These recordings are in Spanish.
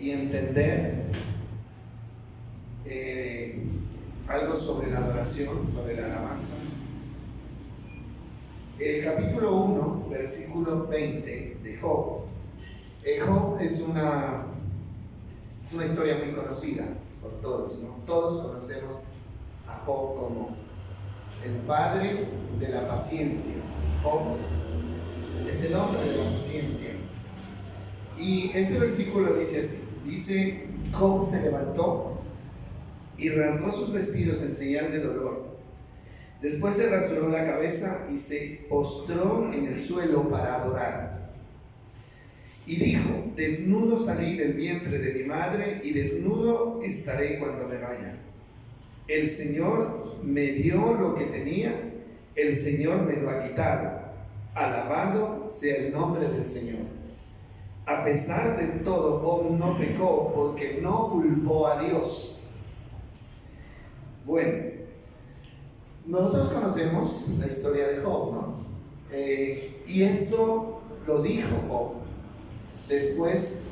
y entender algo sobre la adoración, sobre la alabanza. El capítulo 1, versículo 20 de Job. Job es una historia muy conocida por todos, ¿no? Todos conocemos a Job como el padre de la paciencia. Job es el hombre de la paciencia. Y este versículo dice así, dice: Job se levantó y rasgó sus vestidos en señal de dolor. Después se rasuró la cabeza y se postró en el suelo para adorar. Y dijo: desnudo salí del vientre de mi madre y desnudo estaré cuando me vaya. El Señor me dio lo que tenía, el Señor me lo ha quitado. Alabado sea el nombre del Señor. A pesar de todo, Job no pecó porque no culpó a Dios. Bueno, nosotros conocemos la historia de Job, ¿no? Y esto lo dijo Job después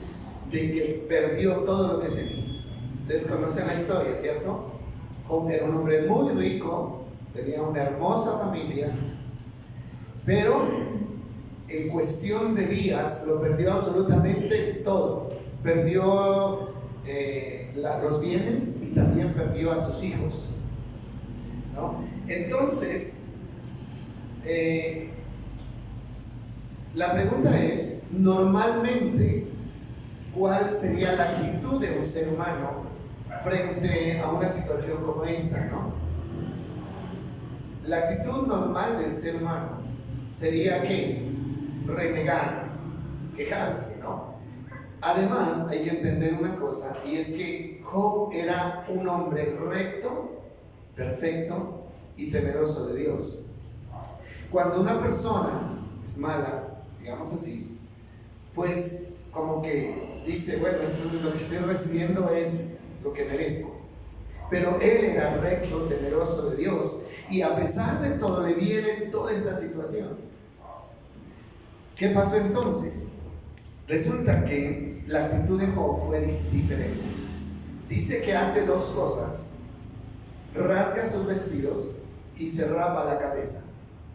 de que perdió todo lo que tenía. Ustedes conocen la historia, ¿cierto? Job era un hombre muy rico, tenía una hermosa familia, pero en cuestión de días lo perdió absolutamente todo. Perdió los bienes y también perdió a sus hijos, ¿no? Entonces, la pregunta es, normalmente, ¿cuál sería la actitud de un ser humano frente a una situación como esta, ¿no? La actitud normal del ser humano sería que renegar, quejarse, ¿no? Además, hay que entender una cosa, y es que Job era un hombre recto, perfecto y temeroso de Dios. Cuando una persona es mala, digamos así, pues como que dice: bueno, lo que estoy recibiendo es lo que merezco. Pero él era recto, temeroso de Dios, y a pesar de todo le viene toda esta situación. ¿Qué pasó entonces? Resulta que la actitud de Job fue diferente. Dice que hace dos cosas: rasga sus vestidos y se rapa la cabeza,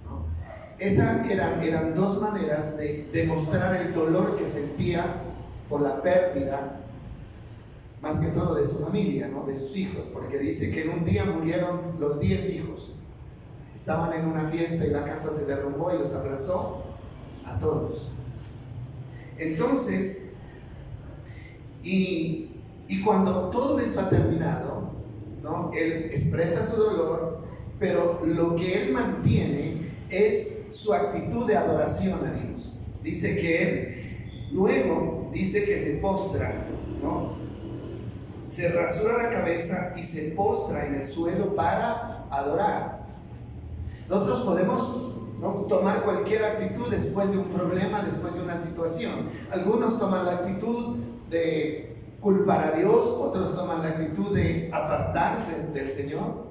¿no? Esas eran dos maneras de demostrar el dolor que sentía por la pérdida, más que todo de su familia, ¿no? De sus hijos, porque dice que en un día murieron los 10 hijos. Estaban en una fiesta y la casa se derrumbó y los aplastó a todos. Entonces, y cuando todo está terminado, ¿no? Él expresa su dolor, pero lo que él mantiene es su actitud de adoración a Dios. Dice que él luego dice que se postra, ¿no? Se rasura la cabeza y se postra en el suelo para adorar. Nosotros podemos, ¿no?, tomar cualquier actitud después de un problema, después de una situación. Algunos toman la actitud de culpar a Dios, otros toman la actitud de apartarse del Señor,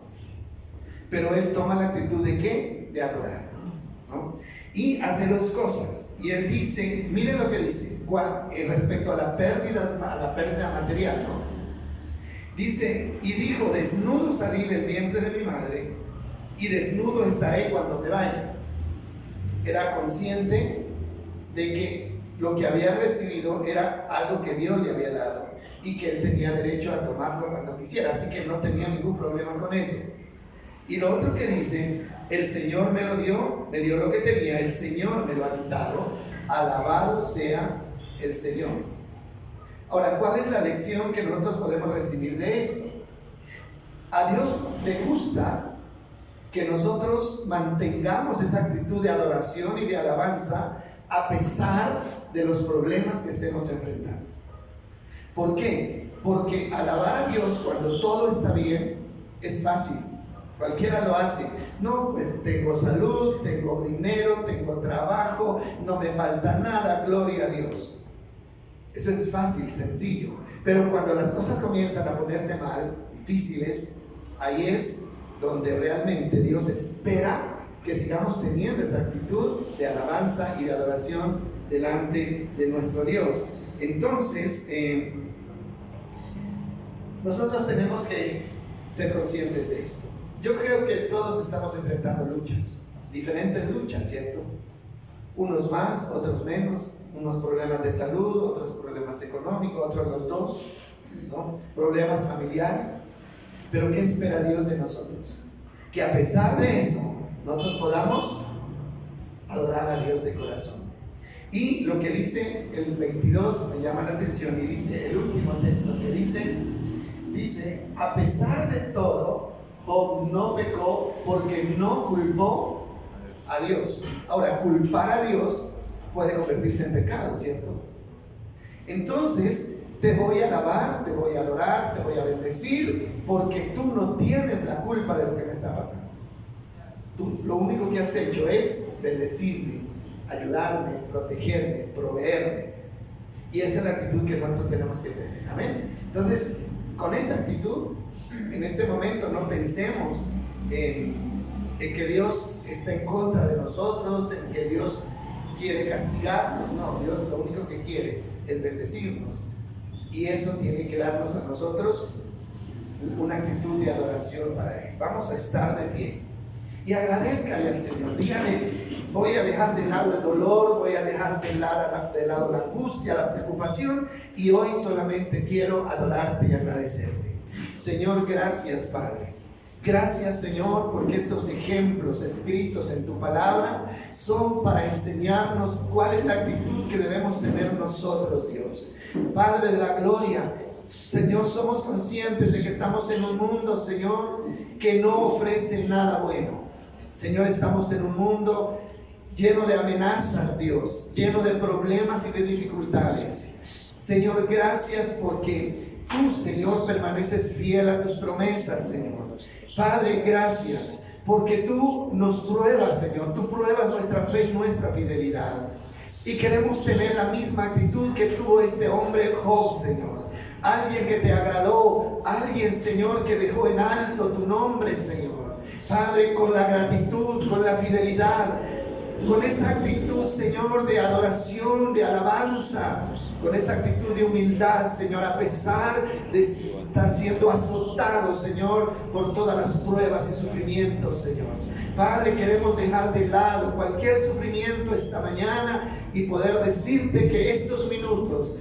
pero él toma la actitud de ¿qué? De adorar, ¿no? Y hace dos cosas. Y él dice, miren lo que dice respecto a la pérdida material, ¿no? Dice: y dijo: desnudo salí del vientre de mi madre y desnudo estaré cuando me vaya. Era consciente de que lo que había recibido era algo que Dios le había dado y que él tenía derecho a tomarlo cuando quisiera, así que no tenía ningún problema con eso. Y lo otro que dice: el Señor me lo dio, me dio lo que tenía, el Señor me lo ha quitado, alabado sea el Señor. Ahora, ¿cuál es la lección que nosotros podemos recibir de esto? A Dios le gusta que nosotros mantengamos esa actitud de adoración y de alabanza a pesar de los problemas que estemos enfrentando. ¿Por qué? Porque alabar a Dios cuando todo está bien es fácil, cualquiera lo hace. No, pues tengo salud, tengo dinero, tengo trabajo, no me falta nada, gloria a Dios. Eso es fácil, sencillo. Pero cuando las cosas comienzan a ponerse mal, difíciles, ahí es donde realmente Dios espera que sigamos teniendo esa actitud de alabanza y de adoración delante de nuestro Dios. Entonces, nosotros tenemos que ser conscientes de esto. Yo creo que todos estamos enfrentando luchas, diferentes luchas, ¿cierto? Unos más, otros menos, unos problemas de salud, otros problemas económicos, otros los dos, ¿no? Problemas familiares. Pero ¿qué espera Dios de nosotros? Que a pesar de eso, nosotros podamos adorar a Dios de corazón. Y lo que dice el 22 me llama la atención, y dice el último texto que dice, a pesar de todo, Job no pecó porque no culpó a Dios. Ahora, culpar a Dios puede convertirse en pecado, ¿cierto? Entonces, te voy a alabar, te voy a adorar, te voy a bendecir, porque tú no tienes la culpa de lo que me está pasando. Tú lo único que has hecho es bendecirme, ayudarme, protegerme, proveerme. Y esa es la actitud que nosotros tenemos que tener. Amén. Entonces, con esa actitud, en este momento no pensemos en que Dios está en contra de nosotros, en que Dios quiere castigarnos. No, Dios lo único que quiere es bendecirnos. Y eso tiene que darnos a nosotros una actitud de adoración para Él. Vamos a estar de pie y agradezcale al Señor. Dígale, voy a dejar de lado el dolor, voy a dejar de lado la angustia, la preocupación, y hoy solamente quiero adorarte y agradecerte. Señor, gracias, Padre. Gracias, Señor, porque estos ejemplos escritos en tu palabra son para enseñarnos cuál es la actitud que debemos tener nosotros, Dios. Padre de la gloria, Señor, somos conscientes de que estamos en un mundo, Señor, que no ofrece nada bueno. Señor, estamos en un mundo lleno de amenazas, Dios, lleno de problemas y de dificultades. Señor, gracias porque tú, Señor, permaneces fiel a tus promesas, Señor. Padre, gracias porque tú nos pruebas, Señor, tú pruebas nuestra fe y nuestra fidelidad. Y queremos tener la misma actitud que tuvo este hombre Job, Señor. Alguien que te agradó, alguien, Señor, que dejó en alto tu nombre, Señor. Padre, con la gratitud, con la fidelidad, con esa actitud, Señor, de adoración, de alabanza, con esa actitud de humildad, Señor, a pesar de estar siendo azotado, Señor, por todas las pruebas y sufrimientos, Señor. Padre, queremos dejar de lado cualquier sufrimiento esta mañana y poder decirte que estos minutos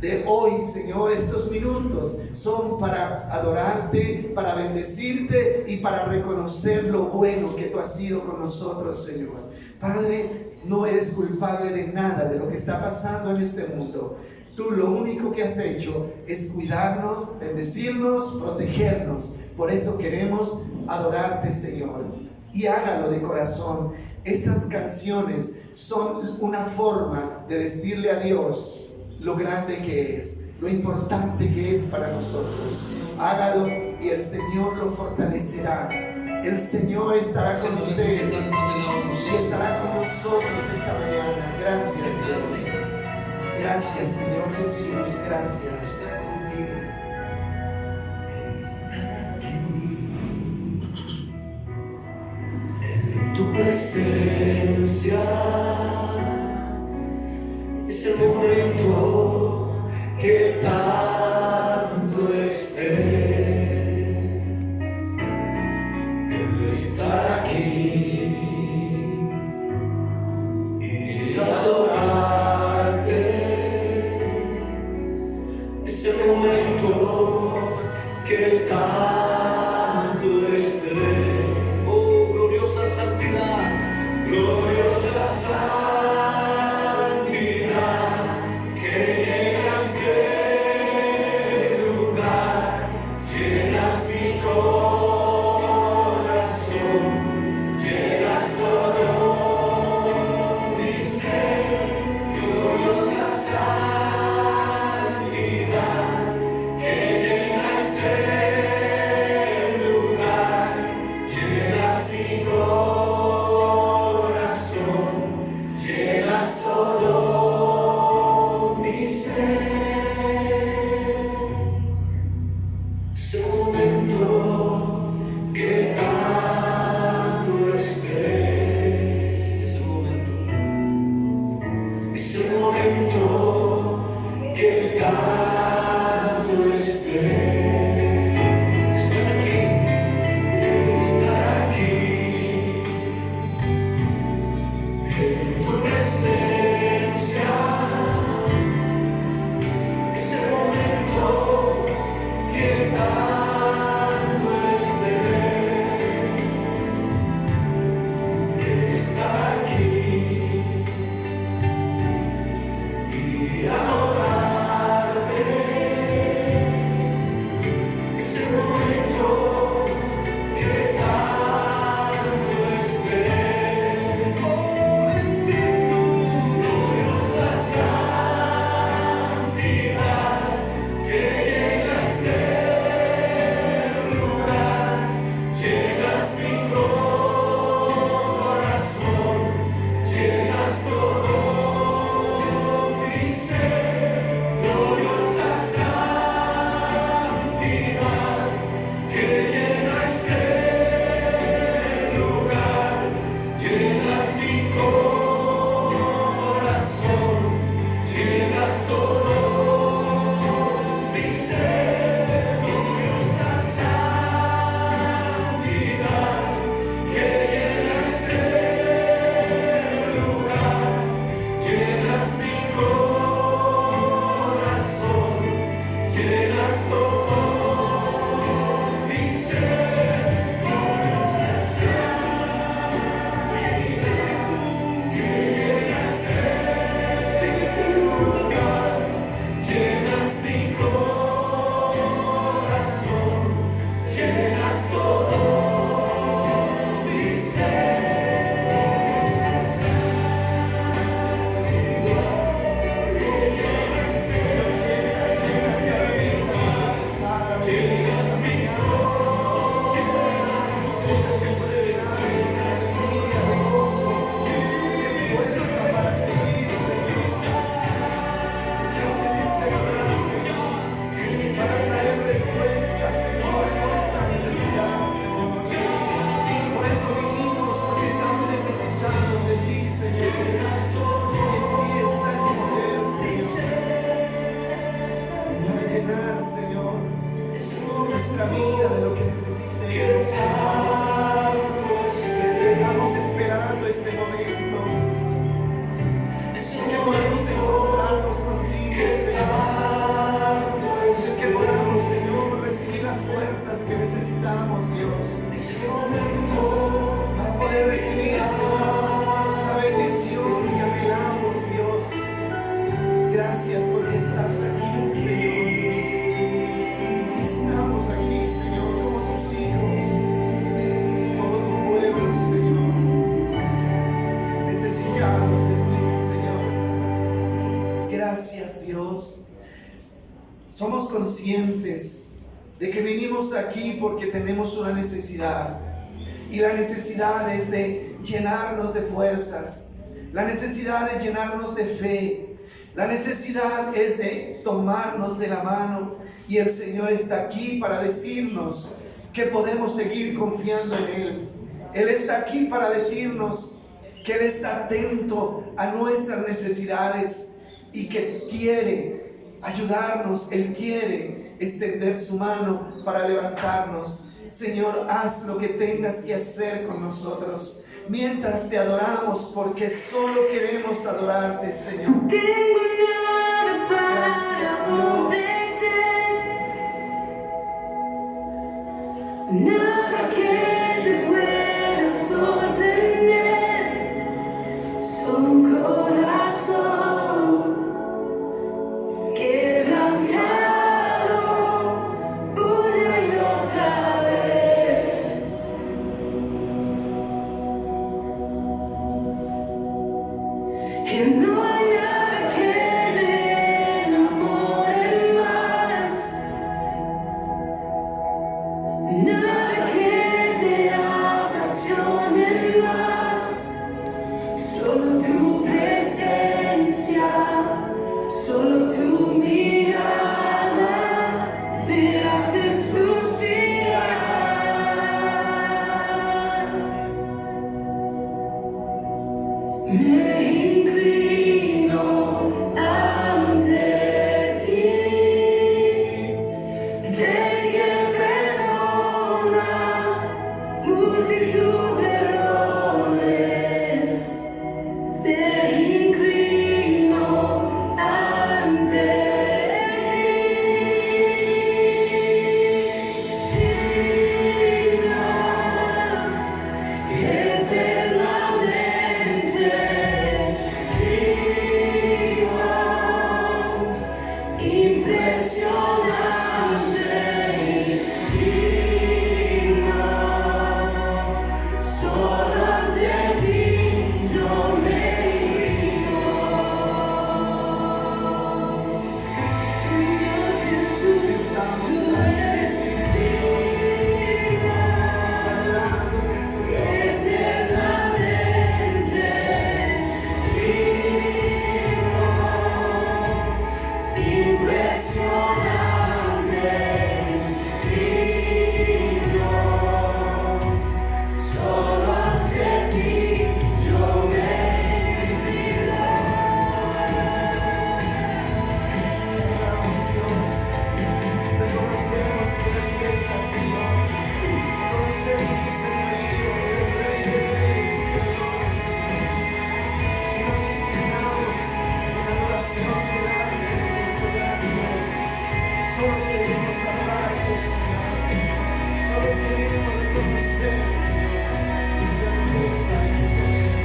de hoy, Señor, estos minutos son para adorarte, para bendecirte y para reconocer lo bueno que tú has sido con nosotros, Señor. Padre, no eres culpable de nada de lo que está pasando en este mundo. Tú lo único que has hecho es cuidarnos, bendecirnos, protegernos. Por eso queremos adorarte, Señor. Y hágalo de corazón. Estas canciones son una forma de decirle a Dios lo grande que es, lo importante que es para nosotros. Hágalo y el Señor lo fortalecerá. El Señor estará con usted y estará con nosotros esta mañana. Gracias, Dios. Gracias, Señor Jesús. Gracias. En tu presencia es el momento que tanto esté. Estar aquí y adorarte es el momento que tanto esté. Oh, gloriosa santidad, gloriosa santidad, que llenas el lugar, llenas mi corazón. llenar, Señor, nuestra vida de lo que necesitemos, Señor. Estamos esperando este momento en que podamos encontrarnos contigo, Señor. En que podamos, Señor, recibir las fuerzas que necesitamos, Dios, para poder recibir, Señor, la bendición que anhelamos, Dios. Gracias porque estás aquí, Señor. Estamos aquí, Señor, como tus hijos, como tu pueblo, Señor, necesitados de ti, Señor. Gracias, Dios. Somos conscientes de que vinimos aquí porque tenemos una necesidad, y la necesidad es de llenarnos de fuerzas, la necesidad es llenarnos de fe, la necesidad es de tomarnos de la mano, y el Señor está aquí para decirnos que podemos seguir confiando en Él. Él está aquí para decirnos que Él está atento a nuestras necesidades y que quiere ayudarnos. Él quiere extender su mano para levantarnos. Señor, haz lo que tengas que hacer con nosotros mientras te adoramos, porque solo queremos adorarte, Señor. Gracias, Dios. Nada que te pueda sorprender, solo un corazón quebrantado una y otra vez. Y no hay nada que me enamore más, nada que me apasione más, solo tu presencia, solo tu mirada me hace suspirar. Me inclino ante ti, Rey que perdona multitud de errores. Me inclino ante ti, digna eternamente viva, impresionante, digna. Solo ante ti yo me inclino. Señor Jesús, Estamos tú eres digna adorándote, Señor. eternamente vivo, impresionante, digno. Solo ante ti yo me inclino. Adoramos, Dios. Reconocemos tu grandeza, Señor. Reconocemos tu señorío, eres Rey de reyes y Señor de señores. Y nos inclinamos en adoración delante de nuestro gran Dios. Solo queremos adorarte, Señor. Solo queremos reconocer, Señor, tu grandeza y tu poder.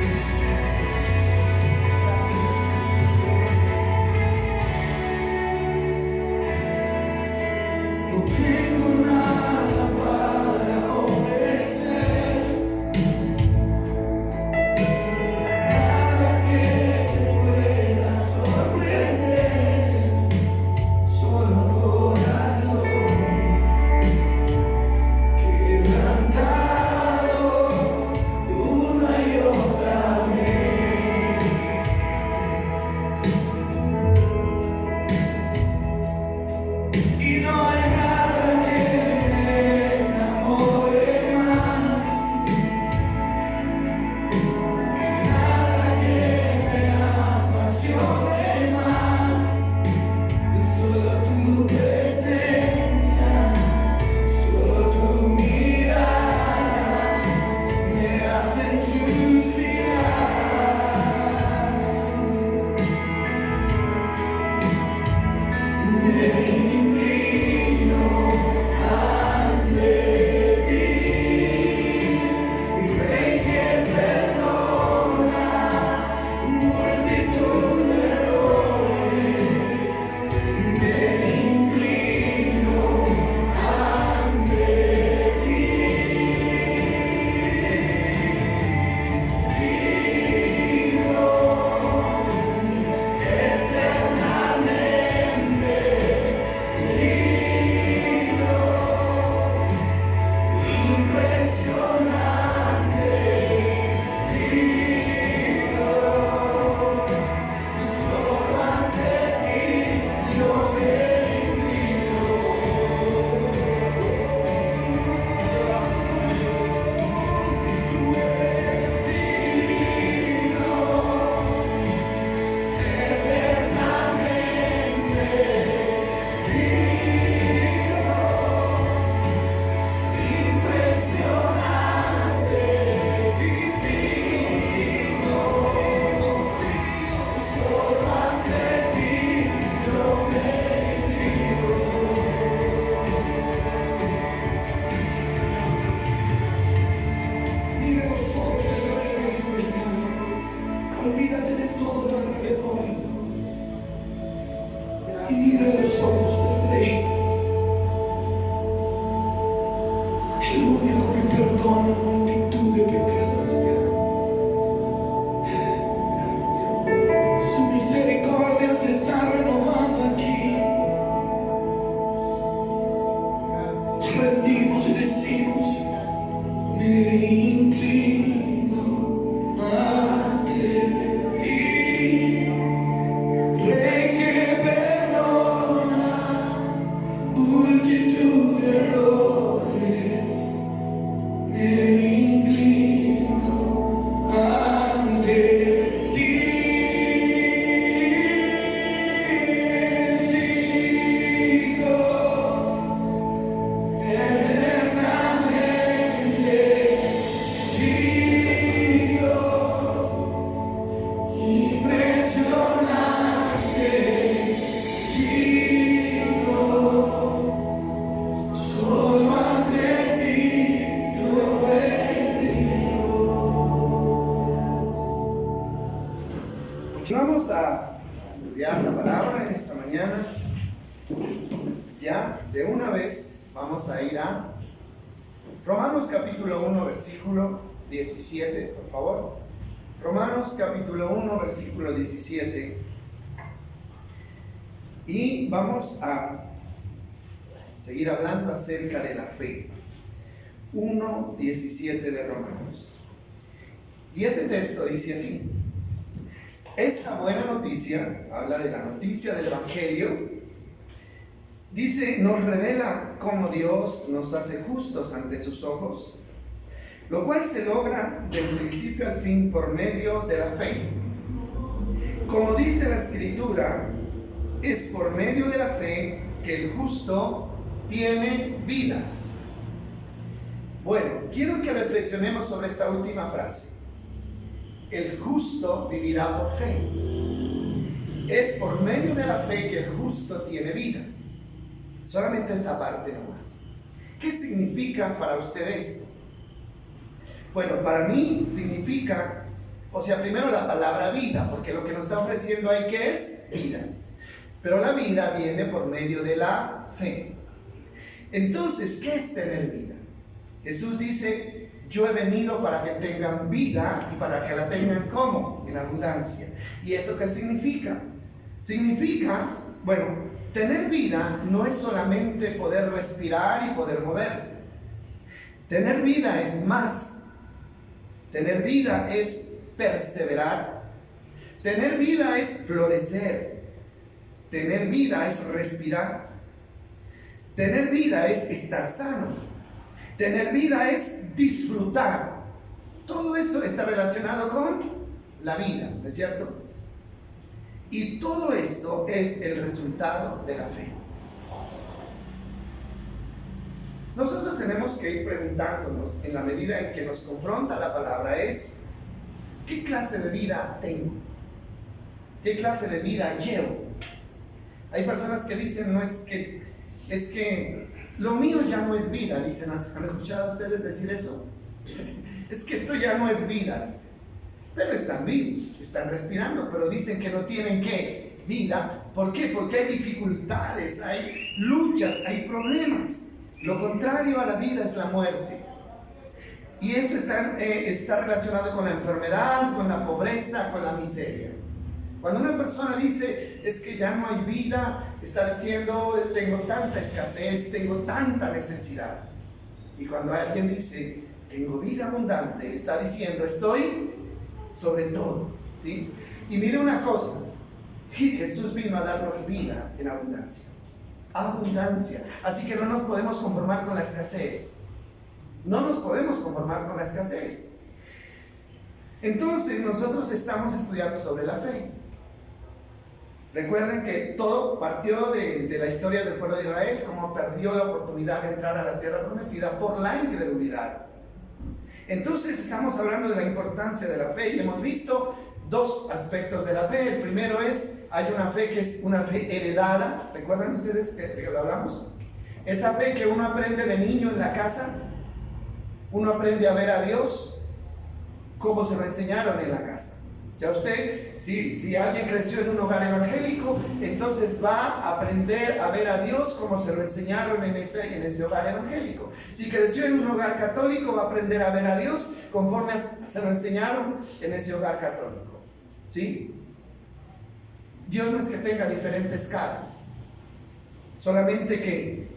Gracias, nuestro Dios. No tengo nada para ofrecer, nada que te pueda sorprender, solo un corazón quebrantado una y otra vez. Y no hay nada que me enamore más, nada que me apasione más, que solo tu presencia. ya de una vez vamos a ir a Romanos capítulo 1, versículo 17, por favor. Romanos capítulo 1, versículo 17. Y vamos a seguir hablando acerca de la fe. 1:17 de Romanos. Y este texto dice así: esta buena noticia, habla de la noticia del Evangelio, dice, nos revela cómo Dios nos hace justos ante sus ojos, lo cual se logra del principio al fin por medio de la fe. Como dice la Escritura, es por medio de la fe que el justo tiene vida. Bueno, quiero que reflexionemos sobre esta última frase. El justo vivirá por fe. Es por medio de la fe que el justo tiene vida. Solamente esa parte nomás. ¿Qué significa para usted esto? Bueno, para mí significa, primero la palabra vida, porque lo que nos está ofreciendo ahí, ¿qué es? Vida. Pero la vida viene por medio de la fe. Entonces, ¿qué es tener vida? Jesús dice, yo he venido para que tengan vida y para que la tengan ¿cómo? En abundancia. ¿Y eso qué significa? Significa, tener vida no es solamente poder respirar y poder moverse. Tener vida es más. Tener vida es perseverar. Tener vida es florecer. Tener vida es respirar. Tener vida es estar sano. Tener vida es disfrutar. Todo eso está relacionado con la vida, ¿no es cierto? Y todo esto es el resultado de la fe. Nosotros tenemos que ir preguntándonos, en la medida en que nos confronta la palabra, ¿qué clase de vida tengo? ¿Qué clase de vida llevo? Hay personas que dicen, es que lo mío ya no es vida, dicen. ¿Han escuchado ustedes decir eso? Es que esto ya no es vida, dicen. Pero están vivos, están respirando, pero dicen que no tienen ¿qué? Vida. ¿Por qué? Porque hay dificultades, hay luchas, hay problemas. Lo contrario a la vida es la muerte. Y esto está relacionado con la enfermedad, con la pobreza, con la miseria. Cuando una persona dice, es que ya no hay vida, está diciendo, tengo tanta escasez, tengo tanta necesidad. Y cuando alguien dice, tengo vida abundante, está diciendo, estoy sobre todo, ¿sí? Y mire una cosa, Jesús vino a darnos vida en abundancia. Abundancia. Así que no nos podemos conformar con la escasez. No nos podemos conformar con la escasez. Entonces nosotros estamos estudiando sobre la fe. Recuerden que todo partió de la historia del pueblo de Israel, cómo perdió la oportunidad de entrar a la tierra prometida por la incredulidad. Entonces estamos hablando de la importancia de la fe y hemos visto dos aspectos de la fe. El primero hay una fe que es una fe heredada. ¿Recuerdan ustedes que lo hablamos? Esa fe que uno aprende de niño en la casa. Uno aprende a ver a Dios como se lo enseñaron en la casa. Ya usted, si alguien creció en un hogar evangélico, entonces va a aprender a ver a Dios como se lo enseñaron en ese hogar evangélico. Si creció en un hogar católico, va a aprender a ver a Dios conforme se lo enseñaron en ese hogar católico. ¿Sí? Dios no es que tenga diferentes caras, solamente que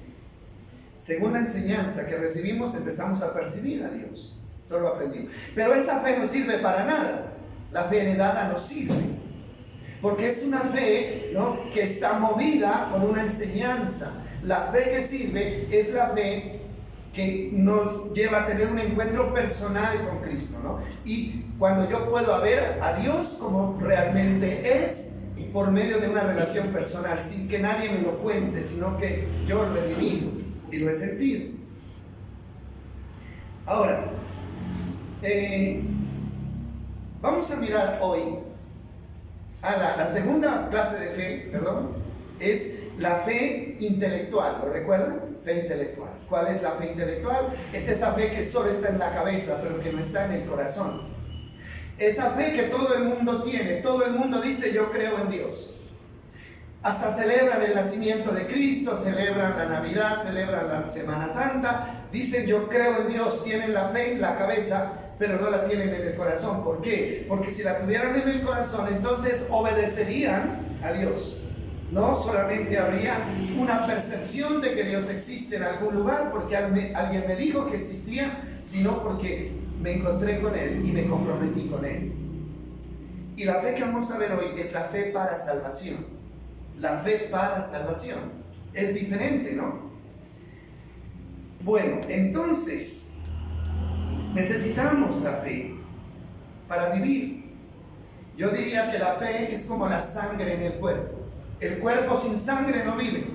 según la enseñanza que recibimos empezamos a percibir a Dios. Solo aprendimos. Pero esa fe no sirve para nada. La fe heredada no sirve, porque es una fe, ¿no?, que está movida por una enseñanza. La fe que sirve es la fe que nos lleva a tener un encuentro personal con Cristo, ¿no? Y cuando yo puedo ver a Dios como realmente es, por medio de una relación personal, sin que nadie me lo cuente, sino que yo lo he vivido y lo he sentido. Ahora, vamos a mirar hoy a la segunda clase de fe, es la fe intelectual. ¿Lo recuerdan? Fe intelectual. ¿Cuál es la fe intelectual? Es esa fe que solo está en la cabeza, pero que no está en el corazón. Esa fe que todo el mundo tiene. Todo el mundo dice, yo creo en Dios. Hasta celebran el nacimiento de Cristo, celebran la Navidad, celebran la Semana Santa. Dicen yo creo en Dios, tienen la fe en la cabeza, pero no la tienen en el corazón. ¿Por qué? Porque si la tuvieran en el corazón, entonces obedecerían a Dios. No solamente habría una percepción de que Dios existe en algún lugar porque alguien me dijo que existía, sino porque me encontré con Él y me comprometí con Él. Y la fe que vamos a ver hoy es la fe para salvación. La fe para salvación. Es diferente, ¿no? Bueno, entonces necesitamos la fe para vivir. Yo diría que la fe es como la sangre en el cuerpo. El cuerpo sin sangre no vive.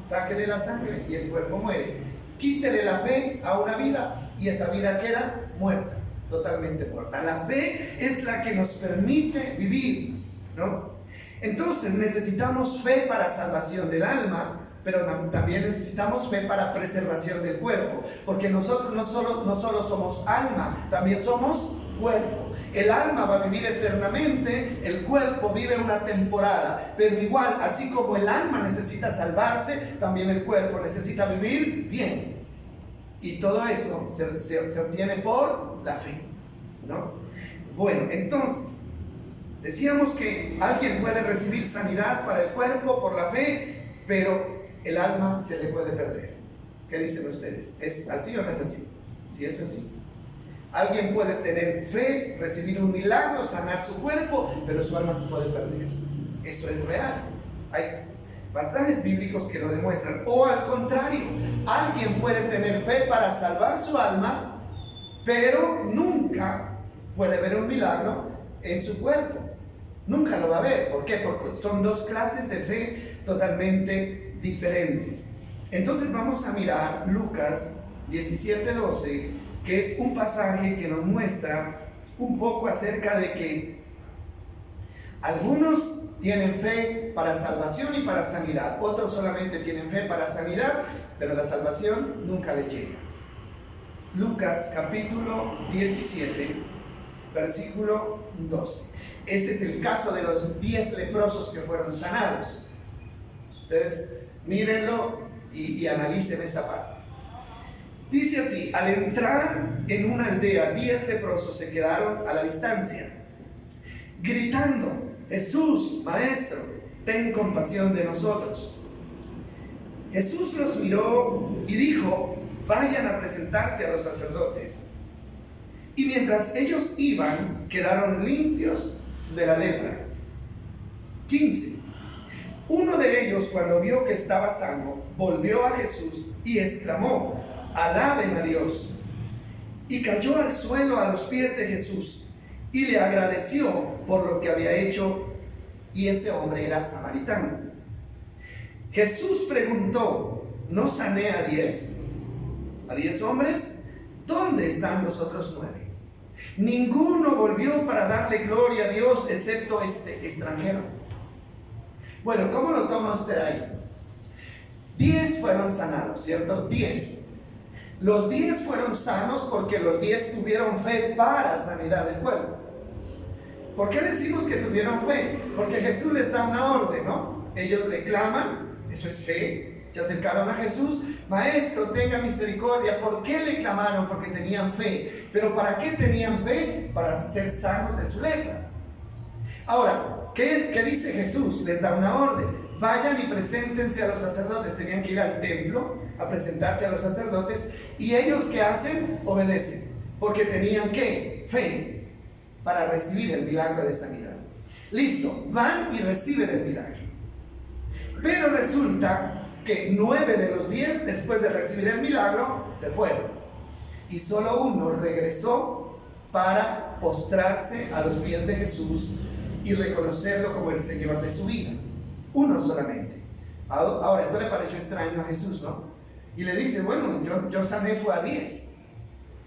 Sáquele la sangre y el cuerpo muere. Quítele la fe a una vida y esa vida queda muerta, totalmente muerta. La fe es la que nos permite vivir, ¿no? Entonces necesitamos fe para salvación del alma, pero también necesitamos fe para preservación del cuerpo, porque nosotros no solo somos alma, también somos cuerpo. El alma va a vivir eternamente, el cuerpo vive una temporada, pero igual, así como el alma necesita salvarse, también el cuerpo necesita vivir bien. Y todo eso se obtiene por la fe, ¿no? Bueno, entonces decíamos que alguien puede recibir sanidad para el cuerpo por la fe, pero el alma se le puede perder. ¿Qué dicen ustedes? ¿Es así o no es así? Si es así. Alguien puede tener fe, recibir un milagro, sanar su cuerpo, pero su alma se puede perder. Eso es real. Hay pasajes bíblicos que lo demuestran. O al contrario, alguien puede tener fe para salvar su alma, pero nunca puede ver un milagro en su cuerpo. Nunca lo va a ver. ¿Por qué? Porque son dos clases de fe totalmente diferentes. Entonces vamos a mirar Lucas 17:12, que es un pasaje que nos muestra un poco acerca de que algunos tienen fe para salvación y para sanidad, otros solamente tienen fe para sanidad, pero la salvación nunca les llega. Lucas capítulo 17, versículo 12. Ese es el caso de los 10 leprosos que fueron sanados. Entonces, mírenlo y analicen esta parte. Dice así: al entrar en una aldea, 10 leprosos se quedaron a la distancia, gritando: Jesús, Maestro, ten compasión de nosotros. Jesús los miró y dijo: vayan a presentarse a los sacerdotes. Y mientras ellos iban, quedaron limpios de la lepra. 15. Uno de ellos, cuando vio que estaba sano, volvió a Jesús y exclamó: alaben a Dios. Y cayó al suelo a los pies de Jesús y le agradeció por lo que había hecho, y ese hombre era samaritano. Jesús preguntó: ¿no sané a 10? ¿A 10 hombres? ¿Dónde están los otros 9? Ninguno volvió para darle gloria a Dios excepto este extranjero. Bueno, ¿cómo lo toma usted ahí? 10 fueron sanados, ¿cierto? 10. Los 10 fueron sanos porque los 10 tuvieron fe para sanidad del cuerpo. ¿Por qué decimos que tuvieron fe? Porque Jesús les da una orden, ¿no? Ellos le claman, eso es fe. Se acercaron a Jesús: Maestro, tenga misericordia. ¿Por qué le clamaron? Porque tenían fe. ¿Pero para qué tenían fe? Para ser sanos de su lepra. Ahora, ¿qué dice Jesús? Les da una orden: vayan y preséntense a los sacerdotes. Tenían que ir al templo a presentarse a los sacerdotes. ¿Y ellos qué hacen? Obedecen, porque tenían ¿qué? Fe para recibir el milagro de sanidad. Listo, van y reciben el milagro. Pero resulta que 9 de los 10, después de recibir el milagro, se fueron. Y solo uno regresó para postrarse a los pies de Jesús y reconocerlo como el Señor de su vida. Uno solamente. Ahora, esto le pareció extraño a Jesús, ¿no? Y le dice: bueno, yo sané fue a 10.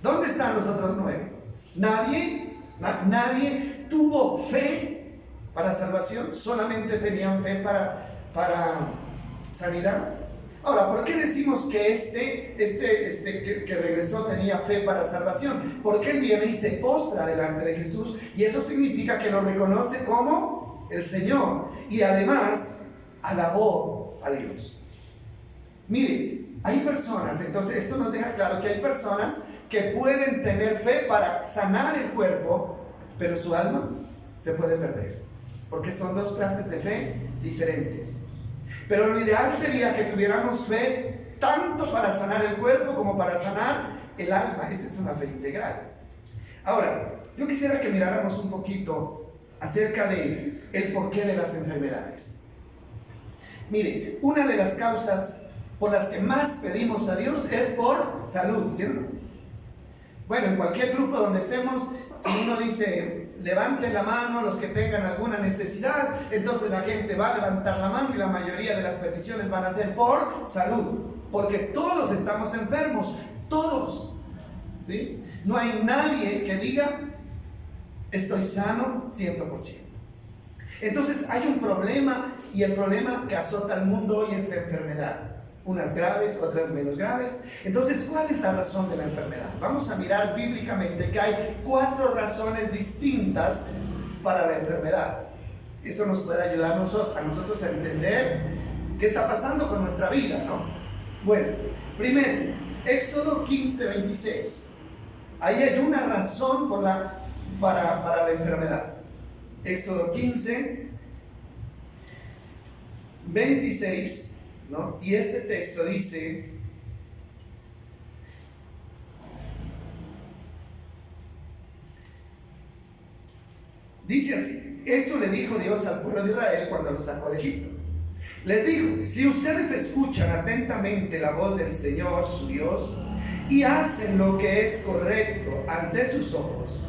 ¿Dónde están los otros 9? Nadie tuvo fe para salvación, solamente tenían fe para sanidad. Ahora, ¿por qué decimos que que regresó tenía fe para salvación? Porque él viene y se postra delante de Jesús, y eso significa que lo reconoce como el Señor, y además alabó a Dios. Mire, hay personas, entonces esto nos deja claro que hay personas que pueden tener fe para sanar el cuerpo, pero su alma se puede perder, porque son dos clases de fe diferentes. Pero lo ideal sería que tuviéramos fe tanto para sanar el cuerpo como para sanar el alma. Esa es una fe integral. Ahora, yo quisiera que miráramos un poquito acerca de el porqué de las enfermedades. Mire, una de las causas por las que más pedimos a Dios es por salud, ¿cierto? Bueno, en cualquier grupo donde estemos, si uno dice, levanten la mano los que tengan alguna necesidad, entonces la gente va a levantar la mano y la mayoría de las peticiones van a ser por salud, porque todos estamos enfermos, todos, ¿sí? No hay nadie que diga, estoy sano 100%. Entonces hay un problema, y el problema que azota al mundo hoy es la enfermedad. Unas graves, otras menos graves. Entonces, ¿cuál es la razón de la enfermedad? Vamos a mirar bíblicamente que hay 4 razones distintas para la enfermedad. Eso nos puede ayudar a nosotros a entender qué está pasando con nuestra vida, ¿no? Bueno, primero, Éxodo 15:26. Ahí hay una razón para la enfermedad. Éxodo 15:26, ¿no? Y este texto dice: así, eso le dijo Dios al pueblo de Israel cuando lo sacó de Egipto. Les dijo: si ustedes escuchan atentamente la voz del Señor su Dios y hacen lo que es correcto ante sus ojos,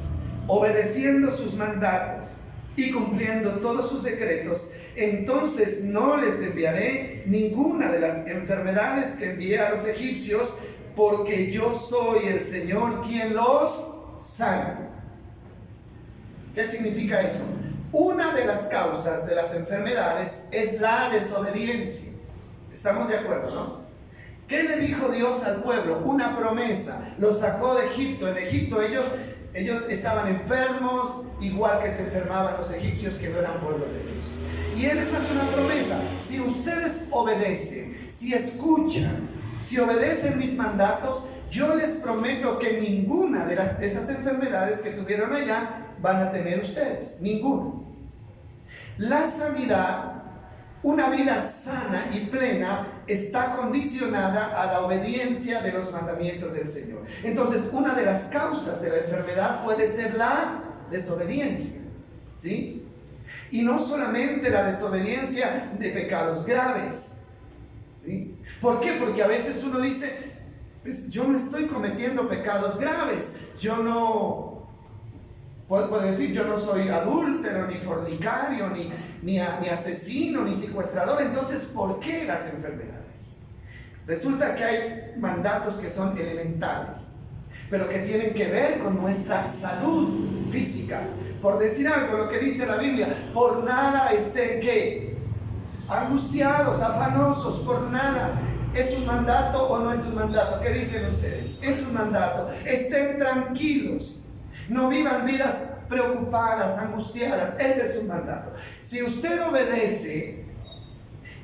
obedeciendo sus mandatos y cumpliendo todos sus decretos, entonces no les enviaré ninguna de las enfermedades que envié a los egipcios, porque yo soy el Señor quien los sana. ¿Qué significa eso? Una de las causas de las enfermedades es la desobediencia. ¿Estamos de acuerdo, no? ¿Qué le dijo Dios al pueblo? Una promesa. Los sacó de Egipto. En Egipto ellos estaban enfermos, igual que se enfermaban los egipcios, que no eran pueblo de Dios. Y Él les hace una promesa: si ustedes obedecen, si escuchan, si obedecen mis mandatos, yo les prometo que ninguna de esas enfermedades que tuvieron allá van a tener ustedes, ninguna. La sanidad, una vida sana y plena, está condicionada a la obediencia de los mandamientos del Señor. Entonces, una de las causas de la enfermedad puede ser la desobediencia, ¿sí? Y no solamente la desobediencia de pecados graves, ¿sí? ¿Por qué? Porque a veces uno dice, pues yo no estoy cometiendo pecados graves, yo no... Puedo decir, yo no soy adúltero, ni fornicario, ni asesino, ni secuestrador. Entonces, ¿por qué las enfermedades? Resulta que hay mandatos que son elementales, pero que tienen que ver con nuestra salud física. Por decir algo, lo que dice la Biblia: por nada estén, ¿qué? Angustiados, afanosos, por nada. ¿Es un mandato o no es un mandato? ¿Qué dicen ustedes? Es un mandato. Estén tranquilos. No vivan vidas preocupadas, angustiadas. Ese es un mandato. Si usted obedece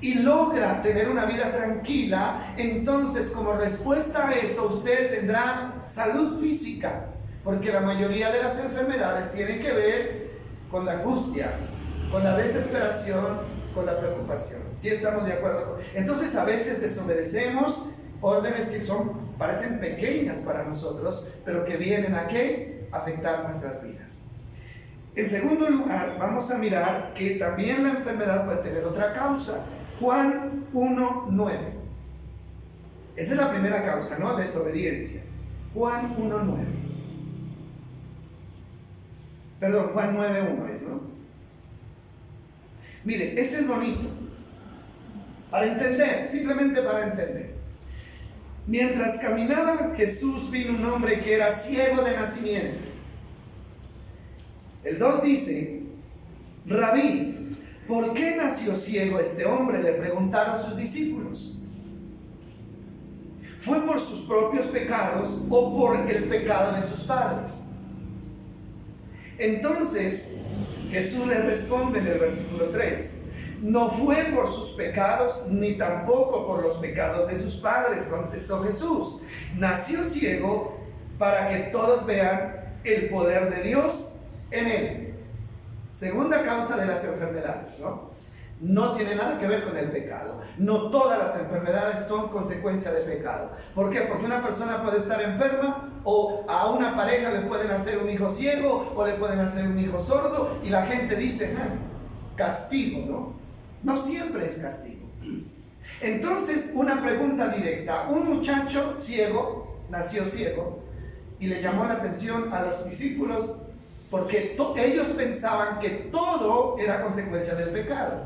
y logra tener una vida tranquila, entonces como respuesta a eso usted tendrá salud física, porque la mayoría de las enfermedades tienen que ver con la angustia, con la desesperación, con la preocupación. ¿Sí estamos de acuerdo? Entonces a veces desobedecemos órdenes que parecen pequeñas para nosotros, pero que vienen a ¿qué? Afectar nuestras vidas. En segundo lugar, vamos a mirar que también la enfermedad puede tener otra causa. Juan 1:9. Esa es la primera causa, ¿no? Desobediencia. Juan 1:9. Perdón, Juan 9:1 es, ¿no? Mire, este es bonito. Para entender, simplemente para entender. Mientras caminaba Jesús, vino un hombre que era ciego de nacimiento. El 2 dice: Rabí, ¿por qué nació ciego este hombre?, le preguntaron sus discípulos. ¿Fue por sus propios pecados o por el pecado de sus padres? Entonces Jesús le responde en el versículo 3: No fue por sus pecados, ni tampoco por los pecados de sus padres, contestó Jesús. Nació ciego para que todos vean el poder de Dios en él. Segunda causa de las enfermedades, ¿no? No tiene nada que ver con el pecado. No todas las enfermedades son consecuencia de pecado. ¿Por qué? Porque una persona puede estar enferma, o a una pareja le pueden hacer un hijo ciego, o le pueden hacer un hijo sordo, y la gente dice, castigo, ¿no? No siempre es castigo. Entonces, una pregunta directa. Un muchacho ciego, nació ciego, y le llamó la atención a los discípulos porque ellos pensaban que todo era consecuencia del pecado.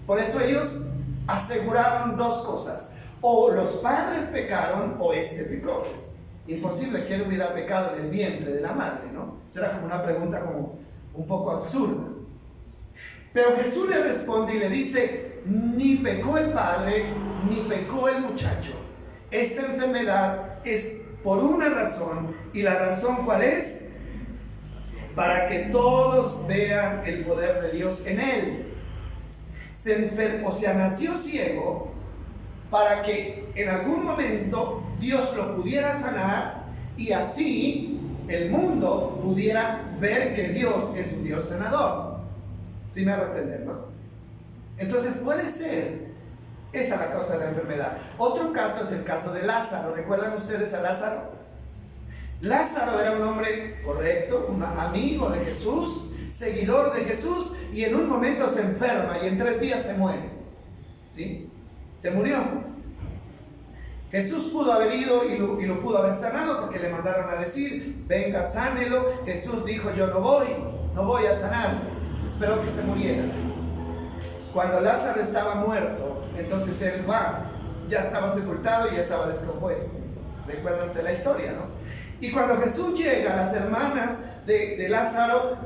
Por eso ellos aseguraron dos cosas: o los padres pecaron o este pecó. Es imposible que él hubiera pecado en el vientre de la madre, ¿no? Eso era como una pregunta como un poco absurda. Pero Jesús le responde y le dice: ni pecó el padre, ni pecó el muchacho. Esta enfermedad es por una razón, y la razón ¿cuál es? Para que todos vean el poder de Dios en él. Nació ciego para que en algún momento Dios lo pudiera sanar, y así el mundo pudiera ver que Dios es un Dios sanador. ¿Sí me hago entender, no? Entonces puede ser esa la causa de la enfermedad. Otro caso es el caso de Lázaro. ¿Recuerdan ustedes a Lázaro? Lázaro era un hombre correcto, un amigo de Jesús, seguidor de Jesús, y en un momento se enferma y en 3 días se muere. ¿Sí? Se murió. Jesús pudo haber ido y lo pudo haber sanado, porque le mandaron a decir: venga, sánelo. Jesús dijo: yo no voy a sanar. Esperó que se muriera. Cuando Lázaro estaba muerto, entonces él ya estaba sepultado y ya estaba descompuesto. ¿Recuerdan usted la historia, no? Y cuando Jesús llega, las hermanas de Lázaro,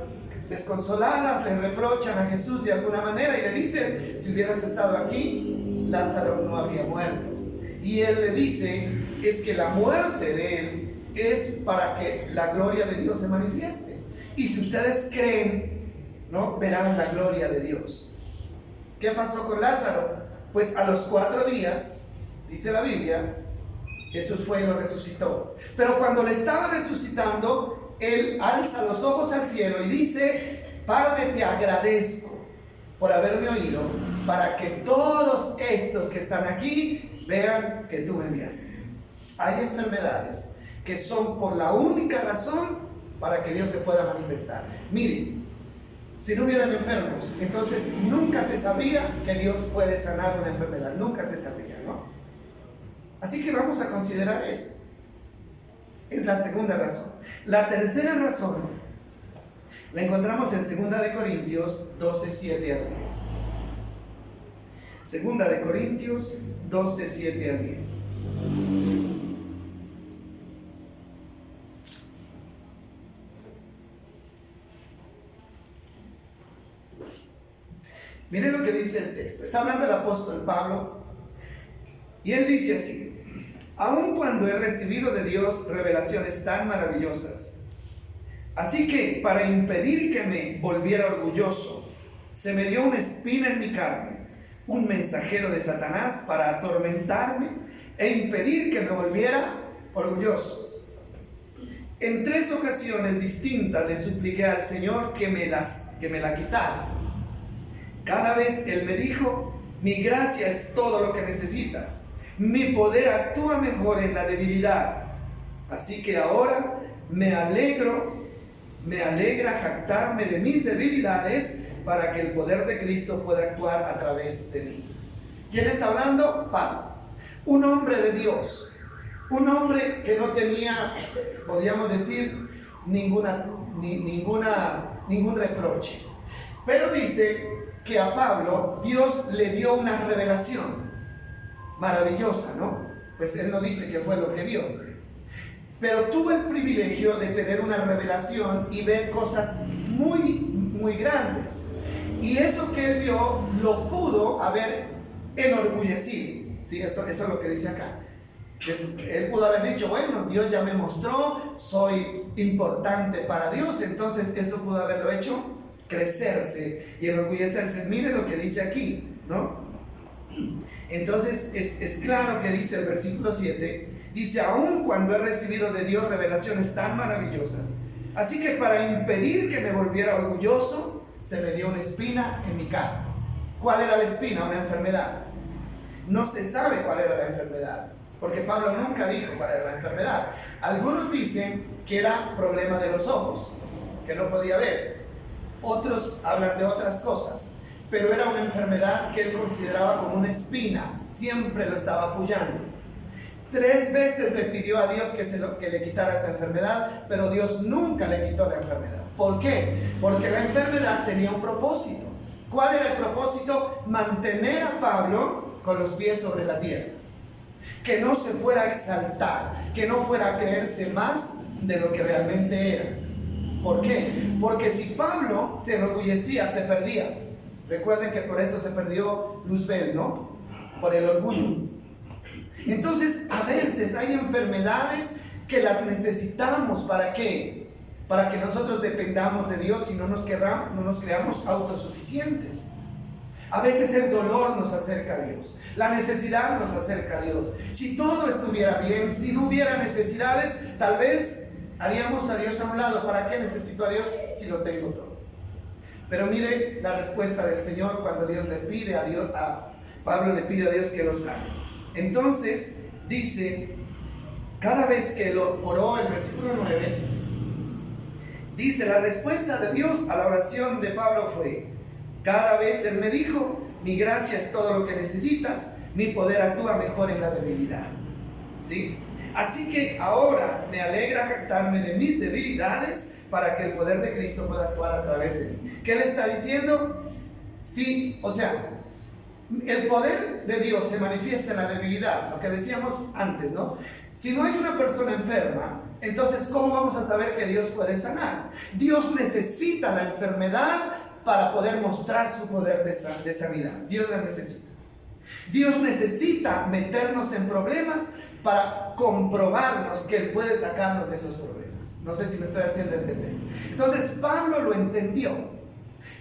desconsoladas, le reprochan a Jesús de alguna manera y le dicen: si hubieras estado aquí, Lázaro no habría muerto. Y él le dice: es que la muerte de él es para que la gloria de Dios se manifieste. Y si ustedes creen, ¿no?, verán la gloria de Dios. ¿Qué pasó con Lázaro? Pues a los 4 días, dice la Biblia, Jesús fue y lo resucitó. Pero cuando le estaba resucitando, él alza los ojos al cielo y dice: Padre, te agradezco por haberme oído, para que todos estos que están aquí vean que tú me enviaste. Hay enfermedades que son por la única razón para que Dios se pueda manifestar. Miren, si no hubieran enfermos, entonces nunca se sabría que Dios puede sanar una enfermedad. Nunca se sabría, ¿no? Así que vamos a considerar esto. Es la segunda razón. La tercera razón la encontramos en 2 de Corintios 12, 7 al 10. 2 de Corintios 12, 7 al 10. Miren lo que dice el texto. Está hablando el apóstol Pablo, y él dice así: aun cuando he recibido de Dios revelaciones tan maravillosas, así que para impedir que me volviera orgulloso, se me dio una espina en mi carne, un mensajero de Satanás para atormentarme e impedir que me volviera orgulloso. En 3 ocasiones distintas le supliqué al Señor que me la quitara. Cada vez Él me dijo: mi gracia es todo lo que necesitas. Mi poder actúa mejor en la debilidad. Así que ahora me alegra jactarme de mis debilidades, para que el poder de Cristo pueda actuar a través de mí. ¿Quién está hablando? Pablo. Un hombre de Dios. Un hombre que no tenía, podríamos decir, ningún reproche. Pero dice que a Pablo Dios le dio una revelación maravillosa, ¿no? Pues él no dice qué fue lo que vio, pero tuvo el privilegio de tener una revelación y ver cosas muy, muy grandes. Y eso que él vio lo pudo haber enorgullecido. ¿Sí? Eso es lo que dice acá. Él pudo haber dicho: bueno, Dios ya me mostró, soy importante para Dios. Entonces eso pudo haberlo hecho crecerse y enorgullecerse. Miren lo que dice aquí, ¿no? Entonces es claro que dice el versículo 7, dice, aun cuando he recibido de Dios revelaciones tan maravillosas, así que para impedir que me volviera orgulloso, se me dio una espina en mi carne. ¿Cuál era la espina? Una enfermedad. No se sabe cuál era la enfermedad, porque Pablo nunca dijo cuál era la enfermedad. Algunos dicen que era problema de los ojos, que no podía ver. Otros hablan de otras cosas, pero era una enfermedad que él consideraba como una espina, siempre lo estaba apoyando. 3 veces le pidió a Dios que le quitara esa enfermedad, pero Dios nunca le quitó la enfermedad. ¿Por qué? Porque la enfermedad tenía un propósito. ¿Cuál era el propósito? Mantener a Pablo con los pies sobre la tierra, que no se fuera a exaltar, que no fuera a creerse más de lo que realmente era. ¿Por qué? Porque si Pablo se enorgullecía, se perdía. Recuerden que por eso se perdió Luzbel, ¿no? Por el orgullo. Entonces, a veces hay enfermedades que las necesitamos. ¿Para qué? Para que nosotros dependamos de Dios y no nos creamos autosuficientes. A veces el dolor nos acerca a Dios, la necesidad nos acerca a Dios. Si todo estuviera bien, si no hubiera necesidades, tal vez haríamos a Dios a un lado. ¿Para qué necesito a Dios si lo tengo todo? Pero mire la respuesta del Señor cuando Dios le pide a Pablo le pide a Dios que lo sane. Entonces dice, cada vez que lo oró, el versículo 9, dice, la respuesta de Dios a la oración de Pablo fue, cada vez Él me dijo, mi gracia es todo lo que necesitas, mi poder actúa mejor en la debilidad. ¿Sí? Así que ahora me alegra jactarme de mis debilidades para que el poder de Cristo pueda actuar a través de mí. ¿Qué le está diciendo? Sí, o sea, el poder de Dios se manifiesta en la debilidad, lo que decíamos antes, ¿no? Si no hay una persona enferma, entonces ¿cómo vamos a saber que Dios puede sanar? Dios necesita la enfermedad para poder mostrar su poder de sanidad. Dios la necesita. Dios necesita meternos en problemas para comprobarnos que Él puede sacarnos de esos problemas. No sé si me estoy haciendo entender. Entonces Pablo lo entendió.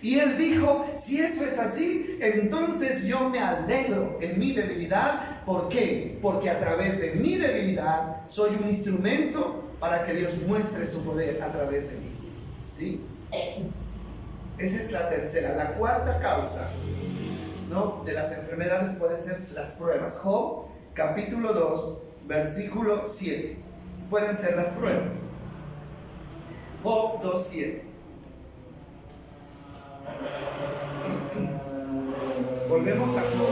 Y él dijo, si eso es así, entonces yo me alegro en mi debilidad. ¿Por qué? Porque a través de mi debilidad soy un instrumento para que Dios muestre su poder a través de mí. ¿Sí? Esa es la tercera. La cuarta causa, ¿no?, de las enfermedades puede ser las pruebas. Job, capítulo 2, versículo 7. Pueden ser las pruebas. Job 2, 7. Volvemos a Job.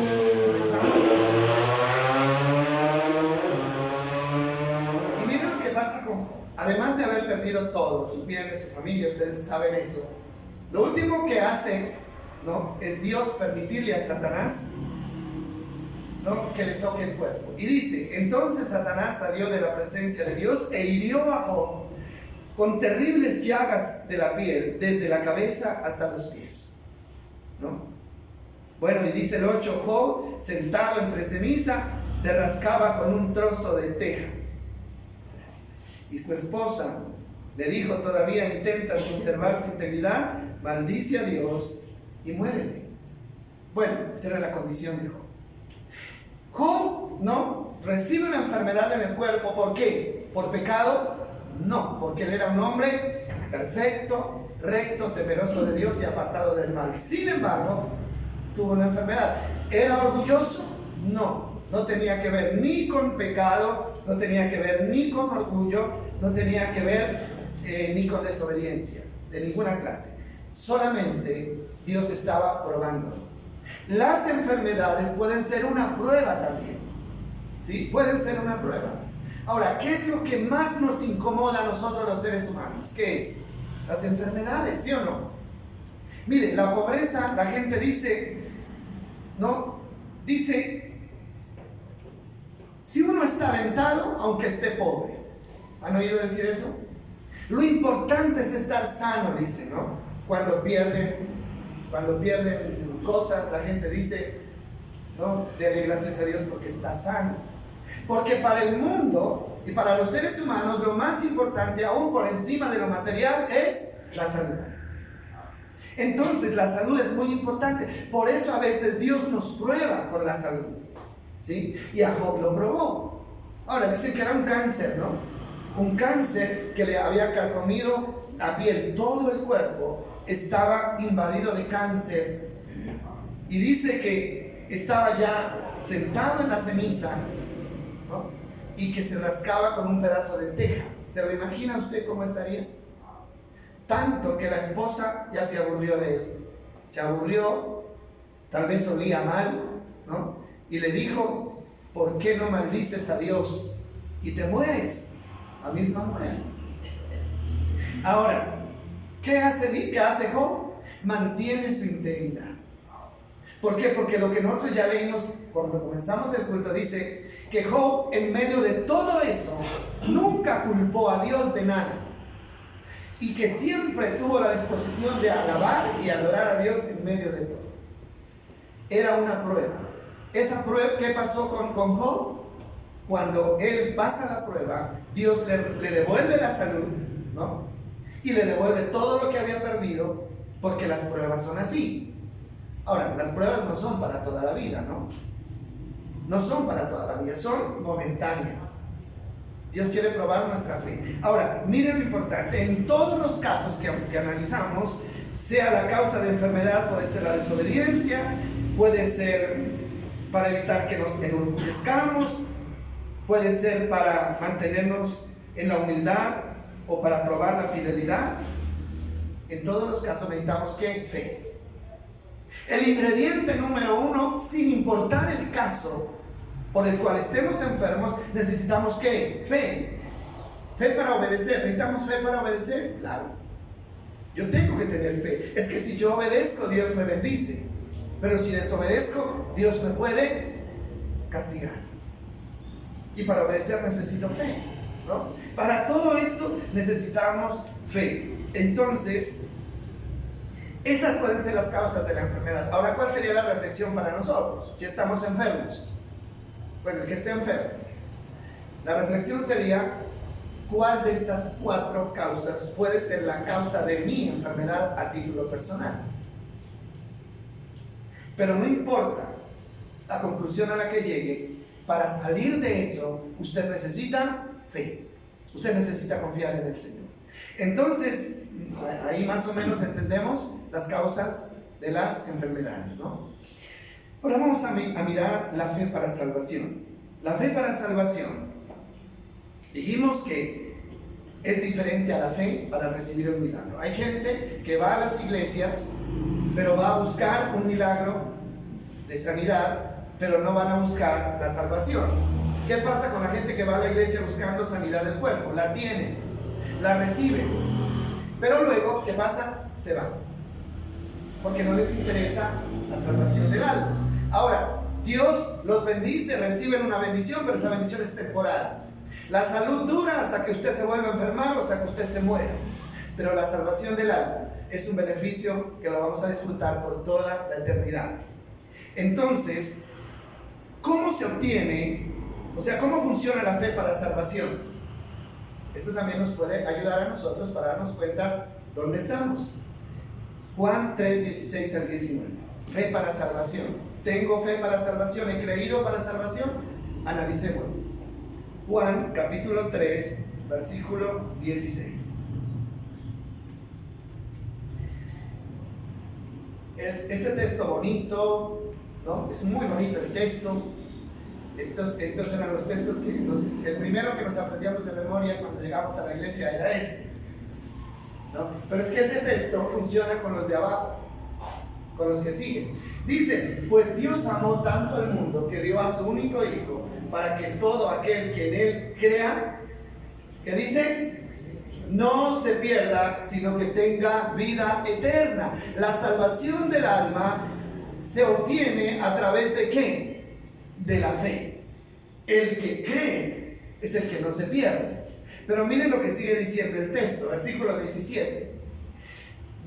Y miren lo que pasa con Job. Además de haber perdido todo, sus bienes, su familia, ustedes saben eso. Lo último que hace, ¿no?, es Dios permitirle a Satanás, ¿no?, que le toque el cuerpo. Y dice, entonces Satanás salió de la presencia de Dios e hirió a Job con terribles llagas de la piel, desde la cabeza hasta los pies, ¿no? Bueno, y dice el 8, Job, sentado entre ceniza, se rascaba con un trozo de teja. Y su esposa le dijo, todavía intentas conservar tu integridad, maldice a Dios y muérete. Bueno, esa era la condición de Job. Job, ¿no?, recibe una enfermedad en el cuerpo. ¿Por qué? ¿Por pecado? No, porque él era un hombre perfecto, recto, temeroso de Dios y apartado del mal. Sin embargo, tuvo una enfermedad. ¿Era orgulloso? No, no tenía que ver ni con pecado, no tenía que ver ni con orgullo, no tenía que ver ni con desobediencia de ninguna clase. Solamente Dios estaba probándolo. Las enfermedades pueden ser una prueba también, ¿sí? Pueden ser una prueba. Ahora, ¿qué es lo que más nos incomoda a nosotros los seres humanos? ¿Qué es? Las enfermedades, ¿sí o no? Mire, la pobreza, la gente dice, ¿no? Dice, si uno está alentado, aunque esté pobre. ¿Han oído decir eso? Lo importante es estar sano, dice, ¿no? Cuando pierden cosas, la gente dice, ¿no?, dale gracias a Dios porque está sano. Porque para el mundo y para los seres humanos lo más importante, aún por encima de lo material, es la salud. Entonces la salud es muy importante. Por eso a veces Dios nos prueba con la salud, ¿sí? Y a Job lo probó. Ahora dicen que era un cáncer, ¿no? Un cáncer que le había carcomido la piel, todo el cuerpo estaba invadido de cáncer. Y dice que estaba ya sentado en la ceniza, ¿no? Y que se rascaba con un pedazo de teja. ¿Se lo imagina usted cómo estaría? Tanto que la esposa ya se aburrió de él. Se aburrió, tal vez olía mal, ¿no? Y le dijo: ¿por qué no maldices a Dios y te mueres? La misma mujer. Ahora, ¿qué hace Job? Mantiene su integridad. ¿Por qué? Porque lo que nosotros ya leímos cuando comenzamos el culto dice que Job, en medio de todo eso, nunca culpó a Dios de nada. Y que siempre tuvo la disposición de alabar y adorar a Dios en medio de todo. Era una prueba. Esa prueba, ¿qué pasó con Job? Cuando él pasa la prueba, Dios le devuelve la salud, ¿no? Y le devuelve todo lo que había perdido, porque las pruebas son así. Ahora, las pruebas no son para toda la vida, ¿no? No son para toda la vida, son momentáneas. Dios quiere probar nuestra fe. Ahora, miren lo importante, en todos los casos que analizamos, sea la causa de enfermedad, puede ser la desobediencia, puede ser para evitar que nos enorgullezcamos, puede ser para mantenernos en la humildad o para probar la fidelidad. En todos los casos necesitamos ¿qué? Fe. El ingrediente número uno, sin importar el caso por el cual estemos enfermos, necesitamos ¿qué? Fe. Fe para obedecer. ¿Necesitamos fe para obedecer? Claro. Yo tengo que tener fe. Es que si yo obedezco, Dios me bendice. Pero si desobedezco, Dios me puede castigar. Y para obedecer necesito fe, ¿no? Para todo esto necesitamos fe. Entonces, estas pueden ser las causas de la enfermedad. Ahora, ¿cuál sería la reflexión para nosotros si estamos enfermos? Bueno, el que esté enfermo. La reflexión sería: ¿cuál de estas 4 causas puede ser la causa de mi enfermedad a título personal? Pero no importa la conclusión a la que llegue, para salir de eso, usted necesita fe. Usted necesita confiar en el Señor. Entonces, ahí más o menos entendemos las causas de las enfermedades, ¿no? Ahora vamos a mirar la fe para salvación. La fe para salvación, dijimos que es diferente a la fe para recibir un milagro. Hay gente que va a las iglesias, pero va a buscar un milagro de sanidad, pero no van a buscar la salvación. ¿Qué pasa con la gente que va a la iglesia buscando sanidad del cuerpo? La tienen, la reciben, pero luego, ¿qué pasa? Se van, porque no les interesa la salvación del alma. Ahora, Dios los bendice, reciben una bendición, pero esa bendición es temporal. La salud dura hasta que usted se vuelva a enfermar o hasta que usted se muera, pero la salvación del alma es un beneficio que lo vamos a disfrutar por toda la eternidad. Entonces, ¿cómo se obtiene? O sea, ¿cómo funciona la fe para salvación? Esto también nos puede ayudar a nosotros para darnos cuenta dónde estamos. Juan 3, 16 al 19. Fe para salvación. ¿Tengo fe para salvación? ¿He creído para salvación? Analicémoslo. Juan capítulo 3, versículo 16. Este texto bonito, ¿no? Es muy bonito el texto. Estos eran los textos que el primero que nos aprendíamos de memoria cuando llegamos a la iglesia era este, ¿no? Pero es que ese texto funciona con los de abajo, con los que siguen. Dice: pues Dios amó tanto al mundo que dio a su único Hijo, para que todo aquel que en Él crea, ¿qué dice? No se pierda, sino que tenga vida eterna. La salvación del alma se obtiene a través de ¿qué? De la fe. El que cree es el que no se pierde. Pero miren lo que sigue diciendo el texto, versículo 17.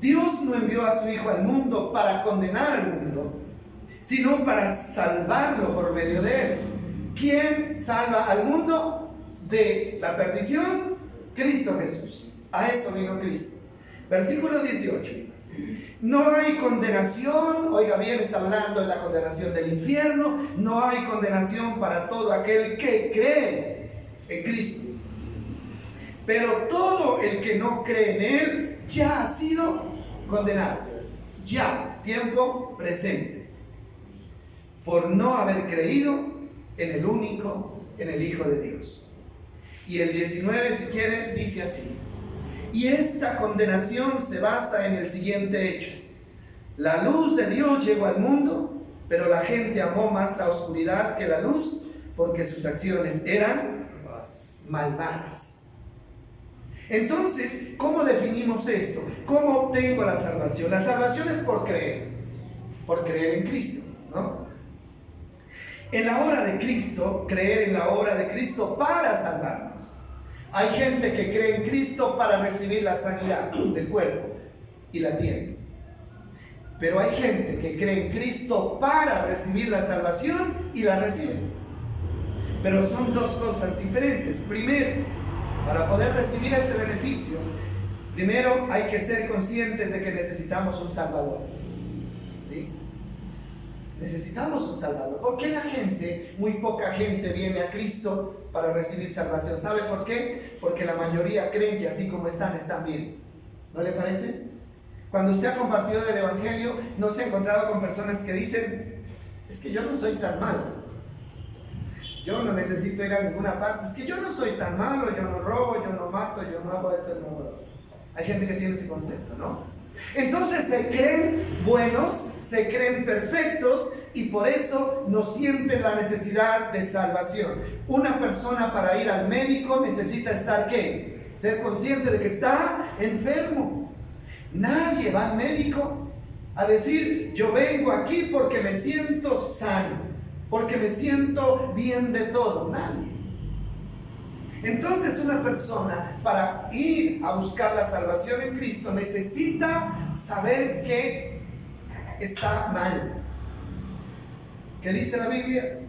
Dios no envió a su Hijo al mundo para condenar al mundo, sino para salvarlo por medio de él. ¿Quién salva al mundo de la perdición? Cristo Jesús. A eso vino Cristo. Versículo 18. No hay condenación, oiga bien, está hablando de la condenación del infierno. No hay condenación para todo aquel que cree en Cristo. Pero todo el que no cree en Él ya ha sido condenado. Ya, tiempo presente. Por no haber creído en el único, en el Hijo de Dios. Y el 19, si quieren, dice así. Y esta condenación se basa en el siguiente hecho. La luz de Dios llegó al mundo, pero la gente amó más la oscuridad que la luz, porque sus acciones eran malvadas. Entonces, ¿cómo definimos esto? ¿Cómo obtengo la salvación? La salvación es por creer en Cristo, ¿no? En la obra de Cristo, creer en la obra de Cristo para salvarnos. Hay gente que cree en Cristo para recibir la sanidad del cuerpo y la tiene. Pero hay gente que cree en Cristo para recibir la salvación y la recibe. Pero son dos cosas diferentes. Primero, para poder recibir este beneficio, primero hay que ser conscientes de que necesitamos un Salvador. ¿Sí? Necesitamos un Salvador. ¿Por qué la gente, muy poca gente, viene a Cristo para recibir salvación? ¿Sabe por qué? Porque la mayoría creen que así como están bien. ¿No le parece? Cuando usted ha compartido del Evangelio, ¿no se ha encontrado con personas que dicen: es que yo no soy tan malo, yo no necesito ir a ninguna parte, es que yo no soy tan malo, yo no robo, yo no mato, yo no hago esto, no. Hay gente que tiene ese concepto, ¿no? Entonces se creen buenos, se creen perfectos y por eso no sienten la necesidad de salvación. Una persona para ir al médico necesita estar ¿qué? Ser consciente de que está enfermo. Nadie va al médico a decir: yo vengo aquí porque me siento sano, porque me siento bien de todo. Nadie. Entonces una persona para ir a buscar la salvación en Cristo necesita saber que está mal. ¿Qué dice la Biblia?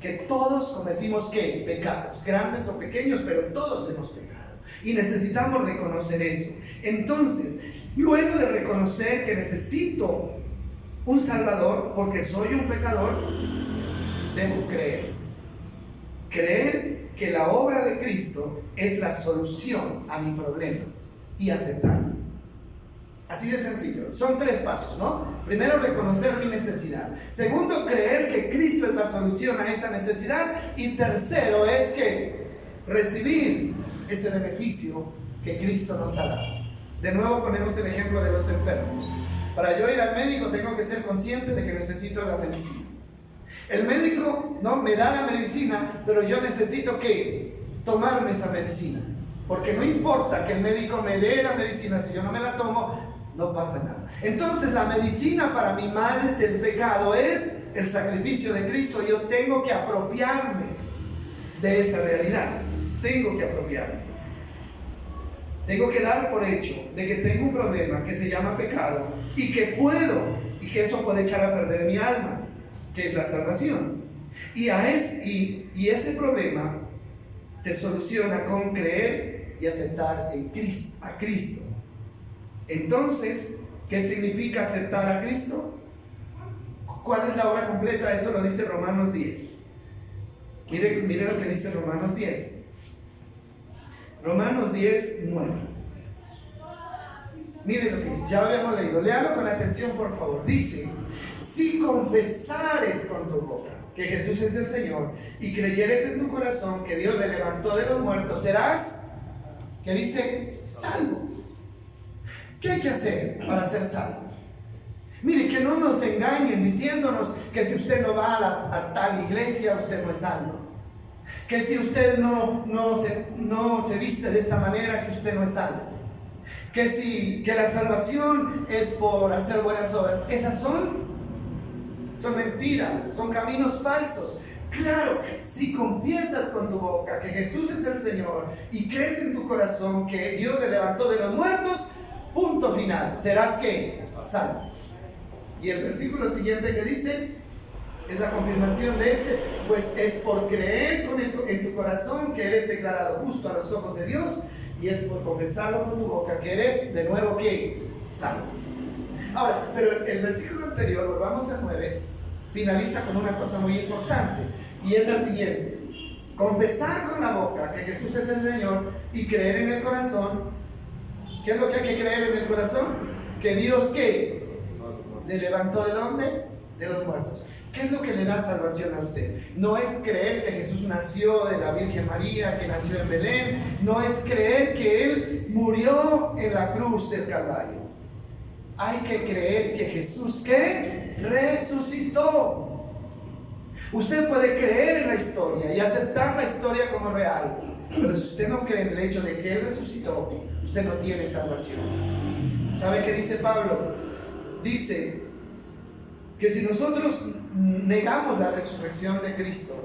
Que todos cometimos ¿qué? Pecados, grandes o pequeños, pero todos hemos pecado. Y necesitamos reconocer eso. Entonces, luego de reconocer que necesito un Salvador, porque soy un pecador, debo creer. Creer que la obra de Cristo es la solución a mi problema y aceptarlo. Así de sencillo. Son 3 pasos, ¿no? Primero, reconocer mi necesidad. Segundo, creer que Cristo es la solución a esa necesidad. Y tercero es que recibir ese beneficio que Cristo nos ha dado. De nuevo ponemos el ejemplo de los enfermos. Para yo ir al médico tengo que ser consciente de que necesito la medicina. El médico no me da la medicina, pero yo necesito que tomarme esa medicina. Porque no importa que el médico me dé la medicina, si yo no me la tomo, no pasa nada. Entonces la medicina para mi mal del pecado es el sacrificio de Cristo. Yo tengo que apropiarme de esa realidad. Tengo que apropiarme. Tengo que dar por hecho de que tengo un problema que se llama pecado y que eso puede echar a perder mi alma, que es la salvación. Y ese problema se soluciona con creer y aceptar a Cristo. Entonces, ¿qué significa aceptar a Cristo? ¿Cuál es la obra completa? Eso lo dice Romanos 10. Mire lo que dice Romanos 10. Romanos 10, 9. Mire lo que dice, ya lo habíamos leído. Léalo con atención, por favor. Dice: si confesares con tu boca que Jesús es el Señor y creyeres en tu corazón que Dios le levantó de los muertos, serás, ¿qué dice? Salvo. ¿Qué hay que hacer para ser salvo? Mire, que no nos engañen diciéndonos que si usted no va a tal iglesia, usted no es salvo. Que si usted no se viste de esta manera, que usted no es salvo. Que la salvación es por hacer buenas obras. Esas son mentiras, son caminos falsos. Claro, si confiesas con tu boca que Jesús es el Señor y crees en tu corazón que Dios le levantó de los muertos, punto final, serás ¿qué? Salvo. Y el versículo siguiente que dice, es la confirmación de pues es por creer en tu corazón que eres declarado justo a los ojos de Dios, y es por confesarlo con tu boca que eres de nuevo ¿qué? Salvo. Ahora, pero el versículo anterior, volvamos al 9, finaliza con una cosa muy importante, y es la siguiente: confesar con la boca que Jesús es el Señor y creer en el corazón. ¿Qué es lo que hay que creer en el corazón? Que Dios, ¿qué? ¿Le levantó de dónde? De los muertos. ¿Qué es lo que le da salvación a usted? No es creer que Jesús nació de la Virgen María, que nació en Belén. No es creer que Él murió en la cruz del Calvario. Hay que creer que Jesús, ¿qué? Resucitó. Usted puede creer en la historia y aceptar la historia como real, pero si usted no cree en el hecho de que Él resucitó, usted no tiene salvación. ¿Sabe qué dice Pablo? Dice que si nosotros negamos la resurrección de Cristo,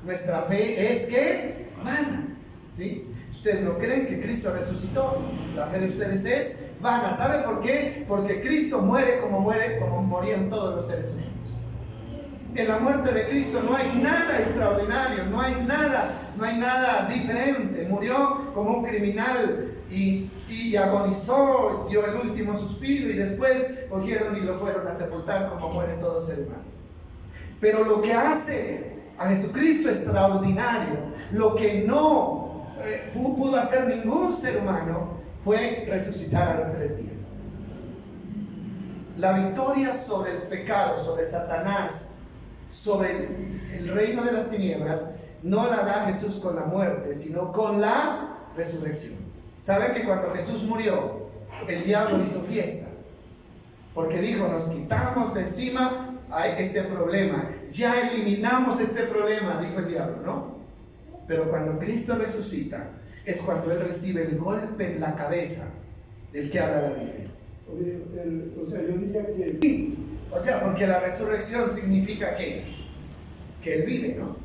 nuestra fe es que vana, ¿sí? Ustedes no creen que Cristo resucitó, la fe de ustedes es vana. ¿Sabe por qué? Porque Cristo muere como morían todos los seres humanos. En la muerte de Cristo no hay nada extraordinario, no hay nada diferente. Murió como un criminal y agonizó, dio el último suspiro y después cogieron y lo fueron a sepultar como muere todo ser humano. Pero lo que hace a Jesucristo extraordinario, lo que no pudo hacer ningún ser humano, fue resucitar a los 3 días. La victoria sobre el pecado, sobre Satanás, sobre el reino de las tinieblas, no la da Jesús con la muerte, sino con la resurrección. ¿Saben que cuando Jesús murió, el diablo hizo fiesta? Porque dijo: nos quitamos de encima a este problema, ya eliminamos este problema, dijo el diablo, ¿no? Pero cuando Cristo resucita, es cuando Él recibe el golpe en la cabeza del que habla la Biblia. O sea, yo diría que... Sí, o sea, porque la resurrección significa que Él vive, ¿no?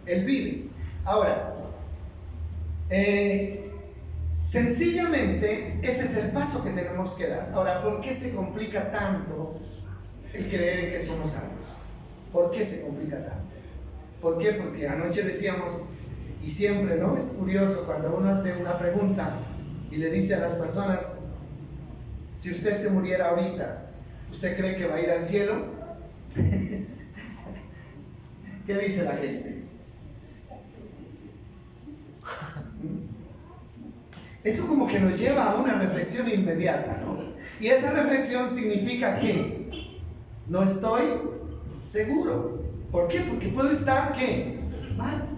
Él vive. Ahora, sencillamente, ese es el paso que tenemos que dar. Ahora, ¿por qué se complica tanto el creer en que somos salvos? ¿Por qué se complica tanto? ¿Por qué? Porque anoche decíamos, y siempre, ¿no? Es curioso cuando uno hace una pregunta y le dice a las personas: si usted se muriera ahorita, ¿usted cree que va a ir al cielo? ¿Qué dice la gente? Eso como que nos lleva a una reflexión inmediata, ¿no? Y esa reflexión significa que no estoy seguro. ¿Por qué? Porque puedo estar, ¿qué? Mal.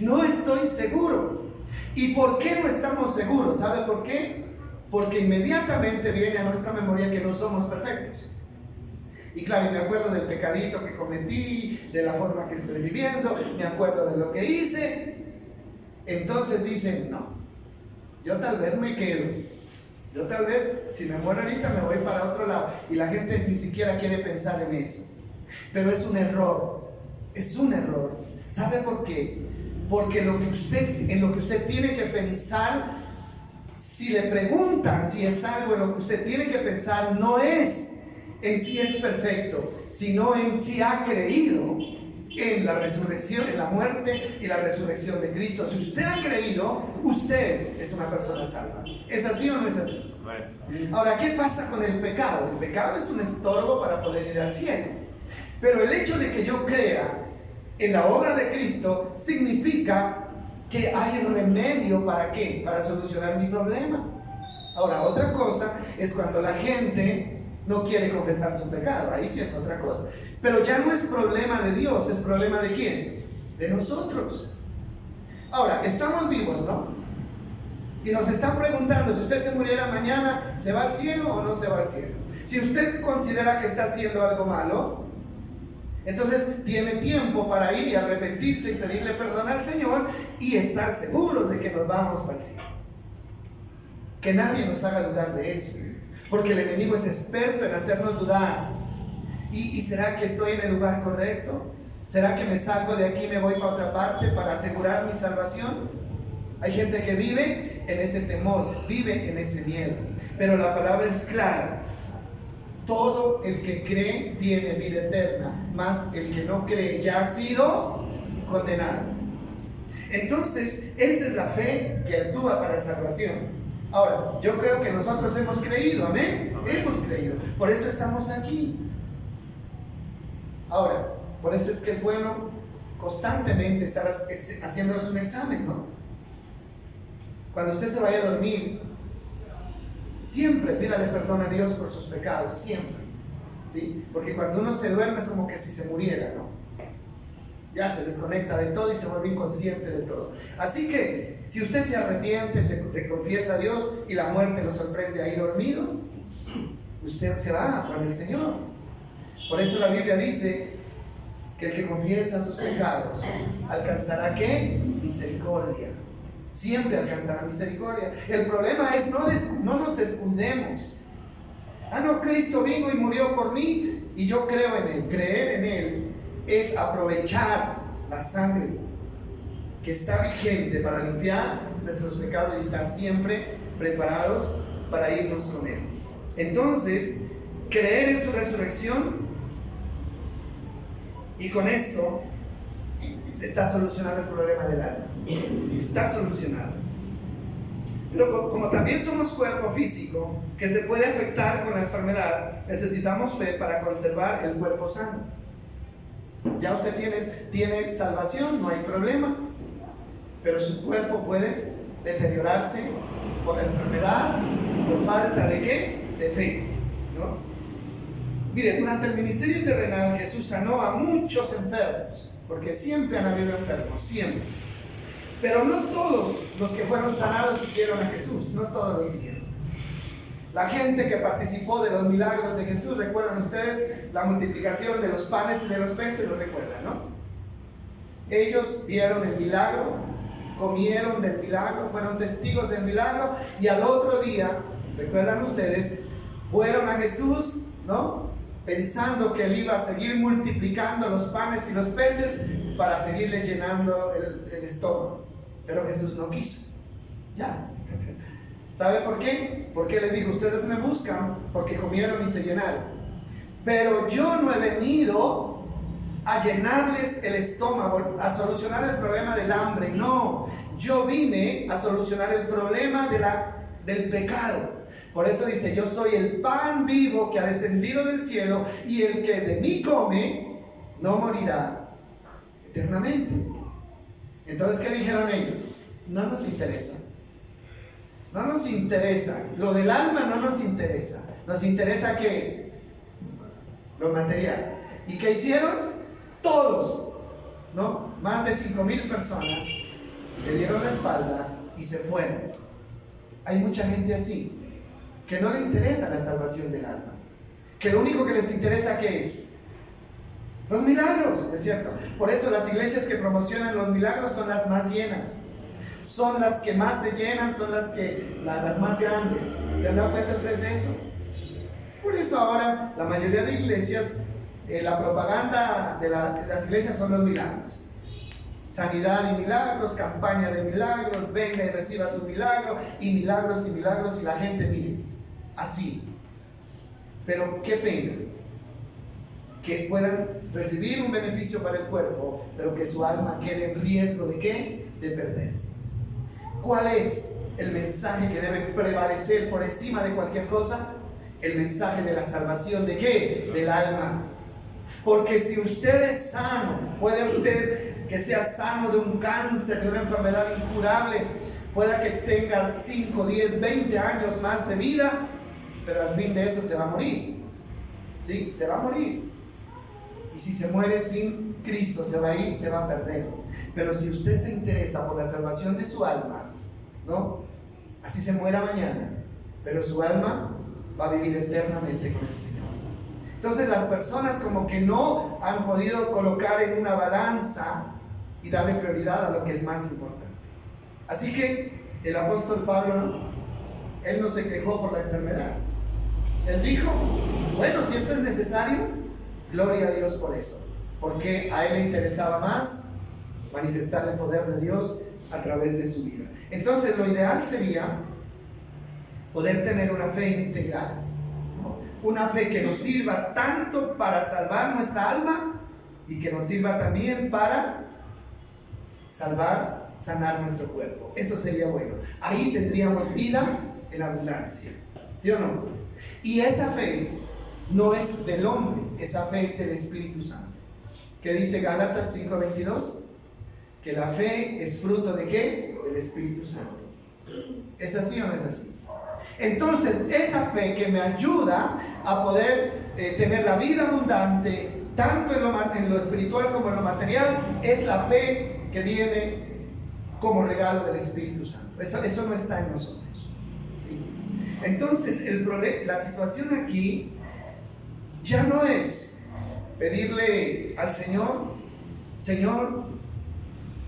No estoy seguro. ¿Y por qué no estamos seguros? ¿Sabe por qué? Porque inmediatamente viene a nuestra memoria que no somos perfectos. Y claro, me acuerdo del pecadito que cometí, de la forma que estoy viviendo, me acuerdo de lo que hice. Entonces dicen: no, yo tal vez me quedo. Yo tal vez, si me muero ahorita, me voy para otro lado. Y la gente ni siquiera quiere pensar en eso. Pero es un error. Es un error. ¿Sabe por qué? Porque en lo que usted tiene que pensar, si le preguntan si es algo en lo que usted tiene que pensar, no es en si es perfecto, sino en si ha creído en la resurrección, en la muerte y la resurrección de Cristo. Si usted ha creído, usted es una persona salva. ¿Es así o no es así? Ahora, ¿qué pasa con el pecado? El pecado es un estorbo para poder ir al cielo. Pero el hecho de que yo crea en la obra de Cristo significa que hay remedio. ¿Para qué? Para solucionar mi problema. Ahora, otra cosa es cuando la gente no quiere confesar su pecado. Ahí sí es otra cosa. Pero ya no es problema de Dios, es problema de ¿quién? De nosotros. Ahora, estamos vivos, ¿no? Y nos están preguntando: si usted se muriera mañana, ¿se va al cielo o no se va al cielo? Si usted considera que está haciendo algo malo, entonces tiene tiempo para ir y arrepentirse y pedirle perdón al Señor y estar seguros de que nos vamos para el cielo. Que nadie nos haga dudar de eso, porque el enemigo es experto en hacernos dudar. ¿Y será que estoy en el lugar correcto? ¿Será que me salgo de aquí y me voy para otra parte para asegurar mi salvación? Hay gente que vive en ese temor, vive en ese miedo. Pero la palabra es clara: todo el que cree tiene vida eterna, mas el que no cree ya ha sido condenado. Entonces, esa es la fe que actúa para salvación. Ahora, yo creo que nosotros hemos creído, amén. Hemos creído. Por eso estamos aquí. Ahora, por eso es que es bueno constantemente estar haciéndonos un examen, ¿no? Cuando usted se vaya a dormir, siempre pídale perdón a Dios por sus pecados, siempre, ¿sí? Porque cuando uno se duerme es como que si se muriera, ¿no? Ya se desconecta de todo y se vuelve inconsciente de todo. Así que, si usted se arrepiente, se confiesa a Dios y la muerte lo sorprende ahí dormido, usted se va con el Señor. Por eso la Biblia dice que el que confiesa sus pecados alcanzará ¿qué? Misericordia. Siempre alcanzará misericordia. El problema es no nos descuidemos. Ah, no, Cristo vino y murió por mí y yo creo en Él. Creer en Él es aprovechar la sangre que está vigente para limpiar nuestros pecados y estar siempre preparados para irnos con Él. Entonces, creer en su resurrección, y con esto se está solucionando el problema del alma. Está solucionado. Pero como también somos cuerpo físico que se puede afectar con la enfermedad, necesitamos fe para conservar el cuerpo sano. Ya usted tiene salvación, no hay problema, pero su cuerpo puede deteriorarse por la enfermedad, por falta de ¿qué? De fe, ¿no? Mire, durante el ministerio terrenal Jesús sanó a muchos enfermos, porque siempre han habido enfermos, siempre. Pero no todos los que fueron sanados siguieron a Jesús, no todos los siguieron. La gente que participó de los milagros de Jesús, ¿recuerdan ustedes la multiplicación de los panes y de los peces? Lo recuerdan, ¿no? Ellos vieron el milagro, comieron del milagro, fueron testigos del milagro y al otro día, ¿recuerdan ustedes? Fueron a Jesús, ¿no? Pensando que Él iba a seguir multiplicando los panes y los peces para seguirle llenando el estómago. Pero Jesús no quiso. Ya. ¿Sabe por qué? Porque les dijo, ustedes me buscan porque comieron y se llenaron. Pero yo no he venido a llenarles el estómago, a solucionar el problema del hambre. No, yo vine a solucionar el problema del pecado. Por eso dice, yo soy el pan vivo que ha descendido del cielo y el que de mí come no morirá eternamente. Entonces, ¿qué dijeron ellos? No nos interesa. No nos interesa. Lo del alma no nos interesa. Nos interesa ¿qué? Lo material. ¿Y qué hicieron? Todos, ¿no? Más de 5,000 personas le dieron la espalda y se fueron. Hay mucha gente así, que no le interesa la salvación del alma, que lo único que les interesa ¿qué es? Los milagros, ¿es cierto? Por eso las iglesias que promocionan los milagros son las más llenas, son las que más se llenan, son las más grandes. ¿Se han dado cuenta ustedes de eso? Por eso ahora la mayoría de iglesias, la propaganda de las iglesias son los milagros. Sanidad y milagros, campaña de milagros, venga y reciba su milagro, y milagros, y la gente mire, así. Pero qué pena que puedan recibir un beneficio para el cuerpo, pero que su alma quede en riesgo ¿de qué? De perderse. ¿Cuál es el mensaje que debe prevalecer por encima de cualquier cosa? El mensaje de la salvación ¿de qué? Del alma. Porque si usted es sano, puede usted que sea sano de un cáncer, de una enfermedad incurable, pueda que tenga 5, 10, 20 años más de vida, pero al fin de eso se va a morir. ¿Sí? Se va a morir. Y si se muere sin Cristo, se va a ir, se va a perder. Pero si usted se interesa por la salvación de su alma, ¿no? Así se muera mañana, pero su alma va a vivir eternamente con el Señor. Entonces las personas como que no han podido colocar en una balanza y darle prioridad a lo que es más importante. Así que el apóstol Pablo, él no se quejó por la enfermedad. Él dijo, bueno, si esto es necesario, gloria a Dios por eso, porque a él le interesaba más manifestar el poder de Dios a través de su vida. Entonces lo ideal sería poder tener una fe integral, ¿no? Una fe que nos sirva tanto para salvar nuestra alma y que nos sirva también para sanar nuestro cuerpo. Eso sería bueno. Ahí tendríamos vida en abundancia. ¿Sí o no? Y esa fe no es del hombre, esa fe es del Espíritu Santo. ¿Qué dice Gálatas 5:22? Que la fe es fruto ¿de qué? Del Espíritu Santo. ¿Es así o no es así? Entonces, esa fe que me ayuda a poder tener la vida abundante, tanto en lo espiritual como en lo material, es la fe que viene como regalo del Espíritu Santo. Eso no está en nosotros. ¿Sí? Entonces, la situación aquí ya no es pedirle al Señor, Señor,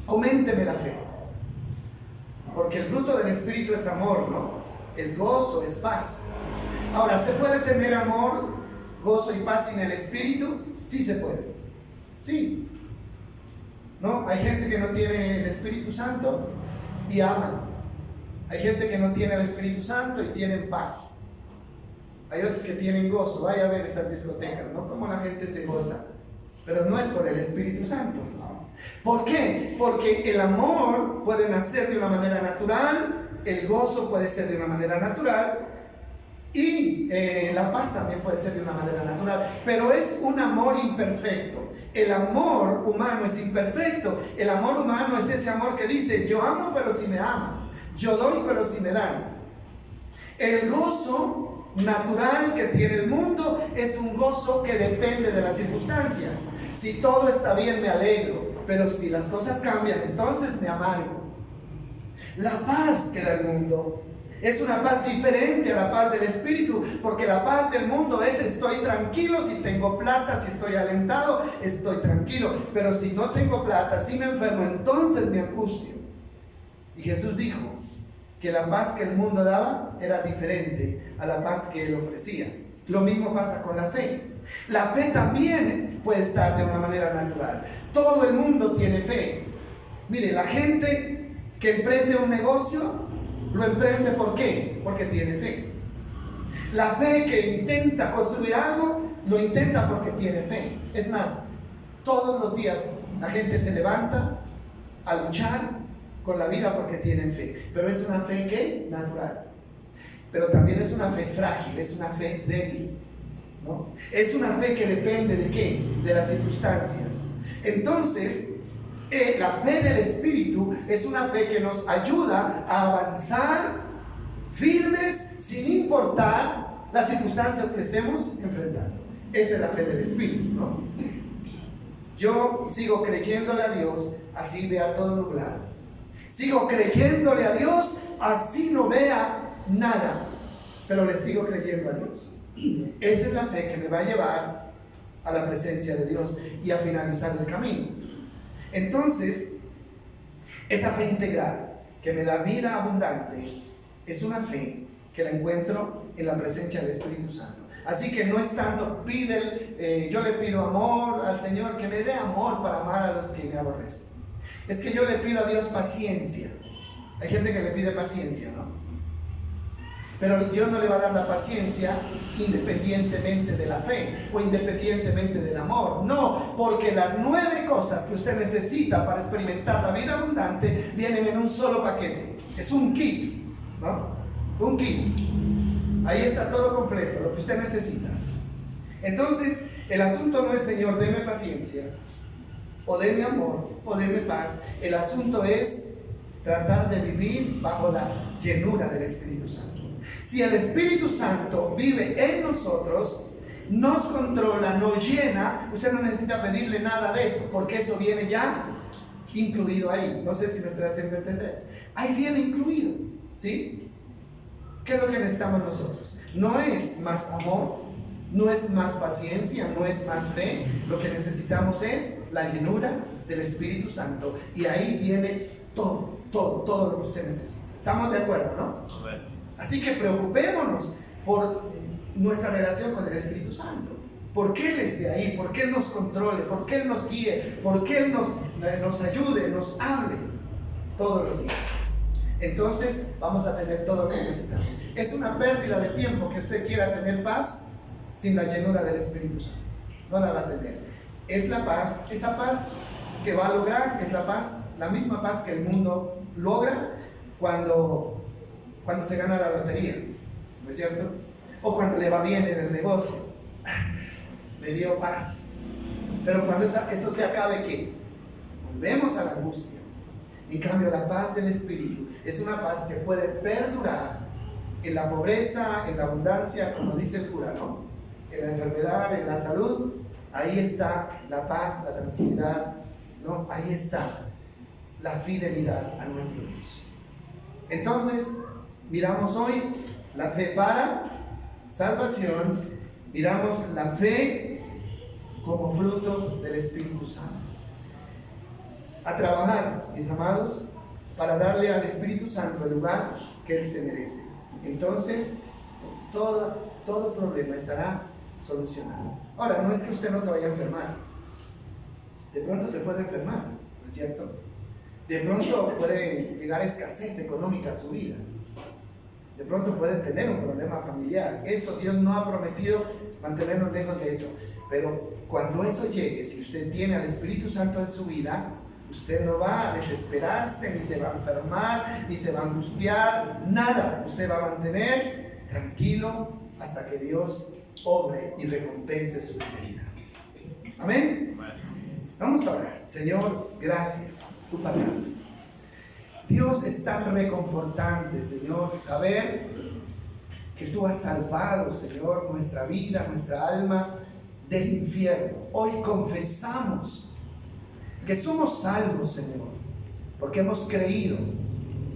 auménteme la fe. Porque el fruto del Espíritu es amor, ¿no? Es gozo, es paz. Ahora, ¿se puede tener amor, gozo y paz sin el Espíritu? Sí se puede. Sí. ¿No? Hay gente que no tiene el Espíritu Santo y aman. Hay gente que no tiene el Espíritu Santo y tienen paz. Hay otros que tienen gozo. Vaya a ver esas discotecas, ¿no? Cómo la gente se goza. Pero no es por el Espíritu Santo. ¿Por qué? Porque el amor puede nacer de una manera natural, el gozo puede ser de una manera natural y la paz también puede ser de una manera natural, pero es un amor imperfecto. El amor humano es imperfecto. El amor humano es ese amor que dice: yo amo pero si me aman, yo doy pero si me dan. El gozo natural que tiene el mundo es un gozo que depende de las circunstancias. Si todo está bien, me alegro, pero si las cosas cambian, entonces me amargo. La paz que da el mundo es una paz diferente a la paz del Espíritu, porque la paz del mundo es: estoy tranquilo si tengo plata, si estoy alentado, estoy tranquilo, pero si no tengo plata, si me enfermo, entonces me angustio. Y Jesús dijo que la paz que el mundo daba era diferente a la paz que Él ofrecía. Lo mismo pasa con la fe. La fe también puede estar de una manera natural. Todo el mundo tiene fe. Mire, la gente que emprende un negocio, lo emprende ¿por qué? Porque tiene fe. La fe que intenta construir algo, lo intenta porque tiene fe. Es más, todos los días la gente se levanta a luchar con la vida porque tienen fe. Pero es una fe que natural. Pero también es una fe frágil, es una fe débil, ¿no? Es una fe que depende ¿de qué? De las circunstancias. Entonces, la fe del Espíritu es una fe que nos ayuda a avanzar firmes sin importar las circunstancias que estemos enfrentando. Esa es la fe del Espíritu, ¿no? Yo sigo creyéndole a Dios, así vea todo nublado. Sigo creyéndole a Dios, así no vea nada, pero le sigo creyendo a Dios. Esa es la fe que me va a llevar a la presencia de Dios y a finalizar el camino. Entonces, esa fe integral que me da vida abundante es una fe que la encuentro en la presencia del Espíritu Santo. Así que no es tanto yo le pido amor al Señor, que me dé amor para amar a los que me aborrecen. Es que yo le pido a Dios paciencia. Hay gente que le pide paciencia, ¿no? Pero Dios no le va a dar la paciencia independientemente de la fe o independientemente del amor. No, porque las 9 cosas que usted necesita para experimentar la vida abundante vienen en un solo paquete. Es un kit, ¿no? Un kit. Ahí está todo completo, lo que usted necesita. Entonces, el asunto no es: Señor, deme paciencia, o deme amor, o deme paz. El asunto es tratar de vivir bajo la llenura del Espíritu Santo. Si el Espíritu Santo vive en nosotros, nos controla, nos llena, usted no necesita pedirle nada de eso, porque eso viene ya incluido ahí. No sé si me estoy haciendo entender. Ahí viene incluido, ¿sí? ¿Qué es lo que necesitamos nosotros? No es más amor, no es más paciencia, no es más fe. Lo que necesitamos es la llenura del Espíritu Santo. Y ahí viene todo lo que usted necesita. ¿Estamos de acuerdo, no? Amén. Así que preocupémonos por nuestra relación con el Espíritu Santo. ¿Por qué Él esté ahí? ¿Por qué Él nos controle? ¿Por qué Él nos guíe? ¿Por qué Él nos ayude, nos hable todos los días? Entonces vamos a tener todo lo que necesitamos. Es una pérdida de tiempo que usted quiera tener paz sin la llenura del Espíritu Santo. No la va a tener. Es la paz, esa paz que va a lograr, es la paz, la misma paz que el mundo logra cuando cuando se gana la lotería, ¿no es cierto? O cuando le va bien en el negocio. Me dio paz. Pero cuando eso se acabe, ¿qué? Volvemos a la angustia. En cambio, la paz del Espíritu es una paz que puede perdurar en la pobreza, en la abundancia, como dice el cura, ¿no? En la enfermedad, en la salud. Ahí está la paz, la tranquilidad, ¿no? Ahí está la fidelidad a nuestro Dios. Entonces, miramos hoy la fe para salvación, miramos la fe como fruto del Espíritu Santo. A trabajar, mis amados, para darle al Espíritu Santo el lugar que Él se merece. Entonces, todo problema estará solucionado. Ahora, no es que usted no se vaya a enfermar. De pronto se puede enfermar, ¿no es cierto? De pronto puede llegar escasez económica a su vida. De pronto puede tener un problema familiar. Eso Dios no ha prometido mantenernos lejos de eso. Pero cuando eso llegue, si usted tiene al Espíritu Santo en su vida, usted no va a desesperarse, ni se va a enfermar, ni se va a angustiar, nada. Usted va a mantener tranquilo hasta que Dios obre y recompense su fidelidad. Amén. Vamos a orar. Señor, gracias. Tu palabra. Dios, es tan reconfortante, Señor, saber que tú has salvado, Señor, nuestra vida, nuestra alma del infierno. Hoy confesamos que somos salvos, Señor, porque hemos creído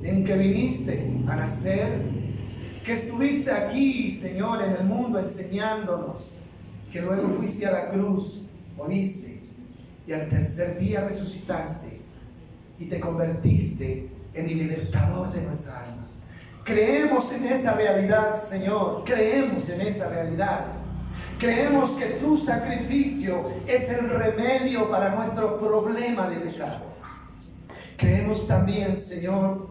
en que viniste a nacer, que estuviste aquí, Señor, en el mundo enseñándonos, que luego fuiste a la cruz, moriste y al tercer día resucitaste y te convertiste en el libertador de nuestra alma. Creemos en esa realidad, Señor, creemos en esa realidad. Creemos que tu sacrificio es el remedio para nuestro problema de pecado. Creemos también, Señor,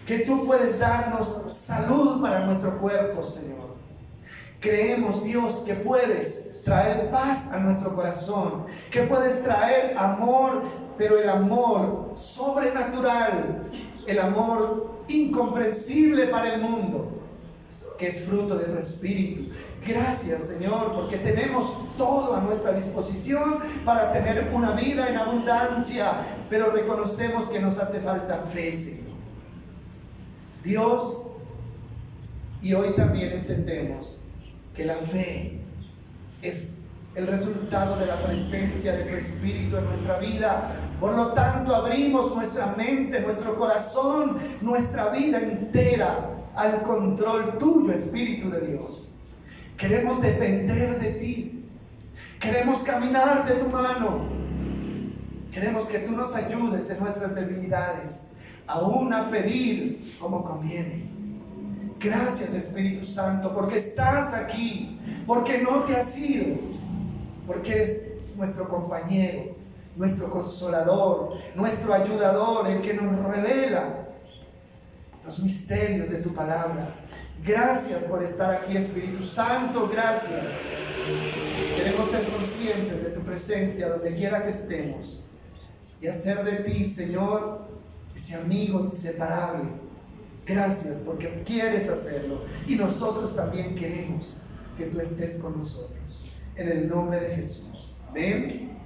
que tú puedes darnos salud para nuestro cuerpo, Señor. Creemos, Dios, que puedes traer paz a nuestro corazón, que puedes traer amor, pero el amor sobrenatural, el amor incomprensible para el mundo, que es fruto de tu Espíritu. Gracias, Señor, porque tenemos todo a nuestra disposición para tener una vida en abundancia, pero reconocemos que nos hace falta fe, Señor. Dios, y hoy también entendemos que la fe es el resultado de la presencia de tu Espíritu en nuestra vida. Por lo tanto, abrimos nuestra mente, nuestro corazón, nuestra vida entera al control tuyo, Espíritu de Dios. Queremos depender de ti. Queremos caminar de tu mano. Queremos que tú nos ayudes en nuestras debilidades, aún a pedir como conviene. Gracias, Espíritu Santo, porque estás aquí, porque no te has ido, porque eres nuestro compañero, nuestro consolador, nuestro ayudador, el que nos revela los misterios de tu palabra. Gracias por estar aquí, Espíritu Santo, gracias. Queremos ser conscientes de tu presencia donde quiera que estemos y hacer de ti, Señor, ese amigo inseparable. Gracias porque quieres hacerlo y nosotros también queremos que tú estés con nosotros. En el nombre de Jesús. Amén.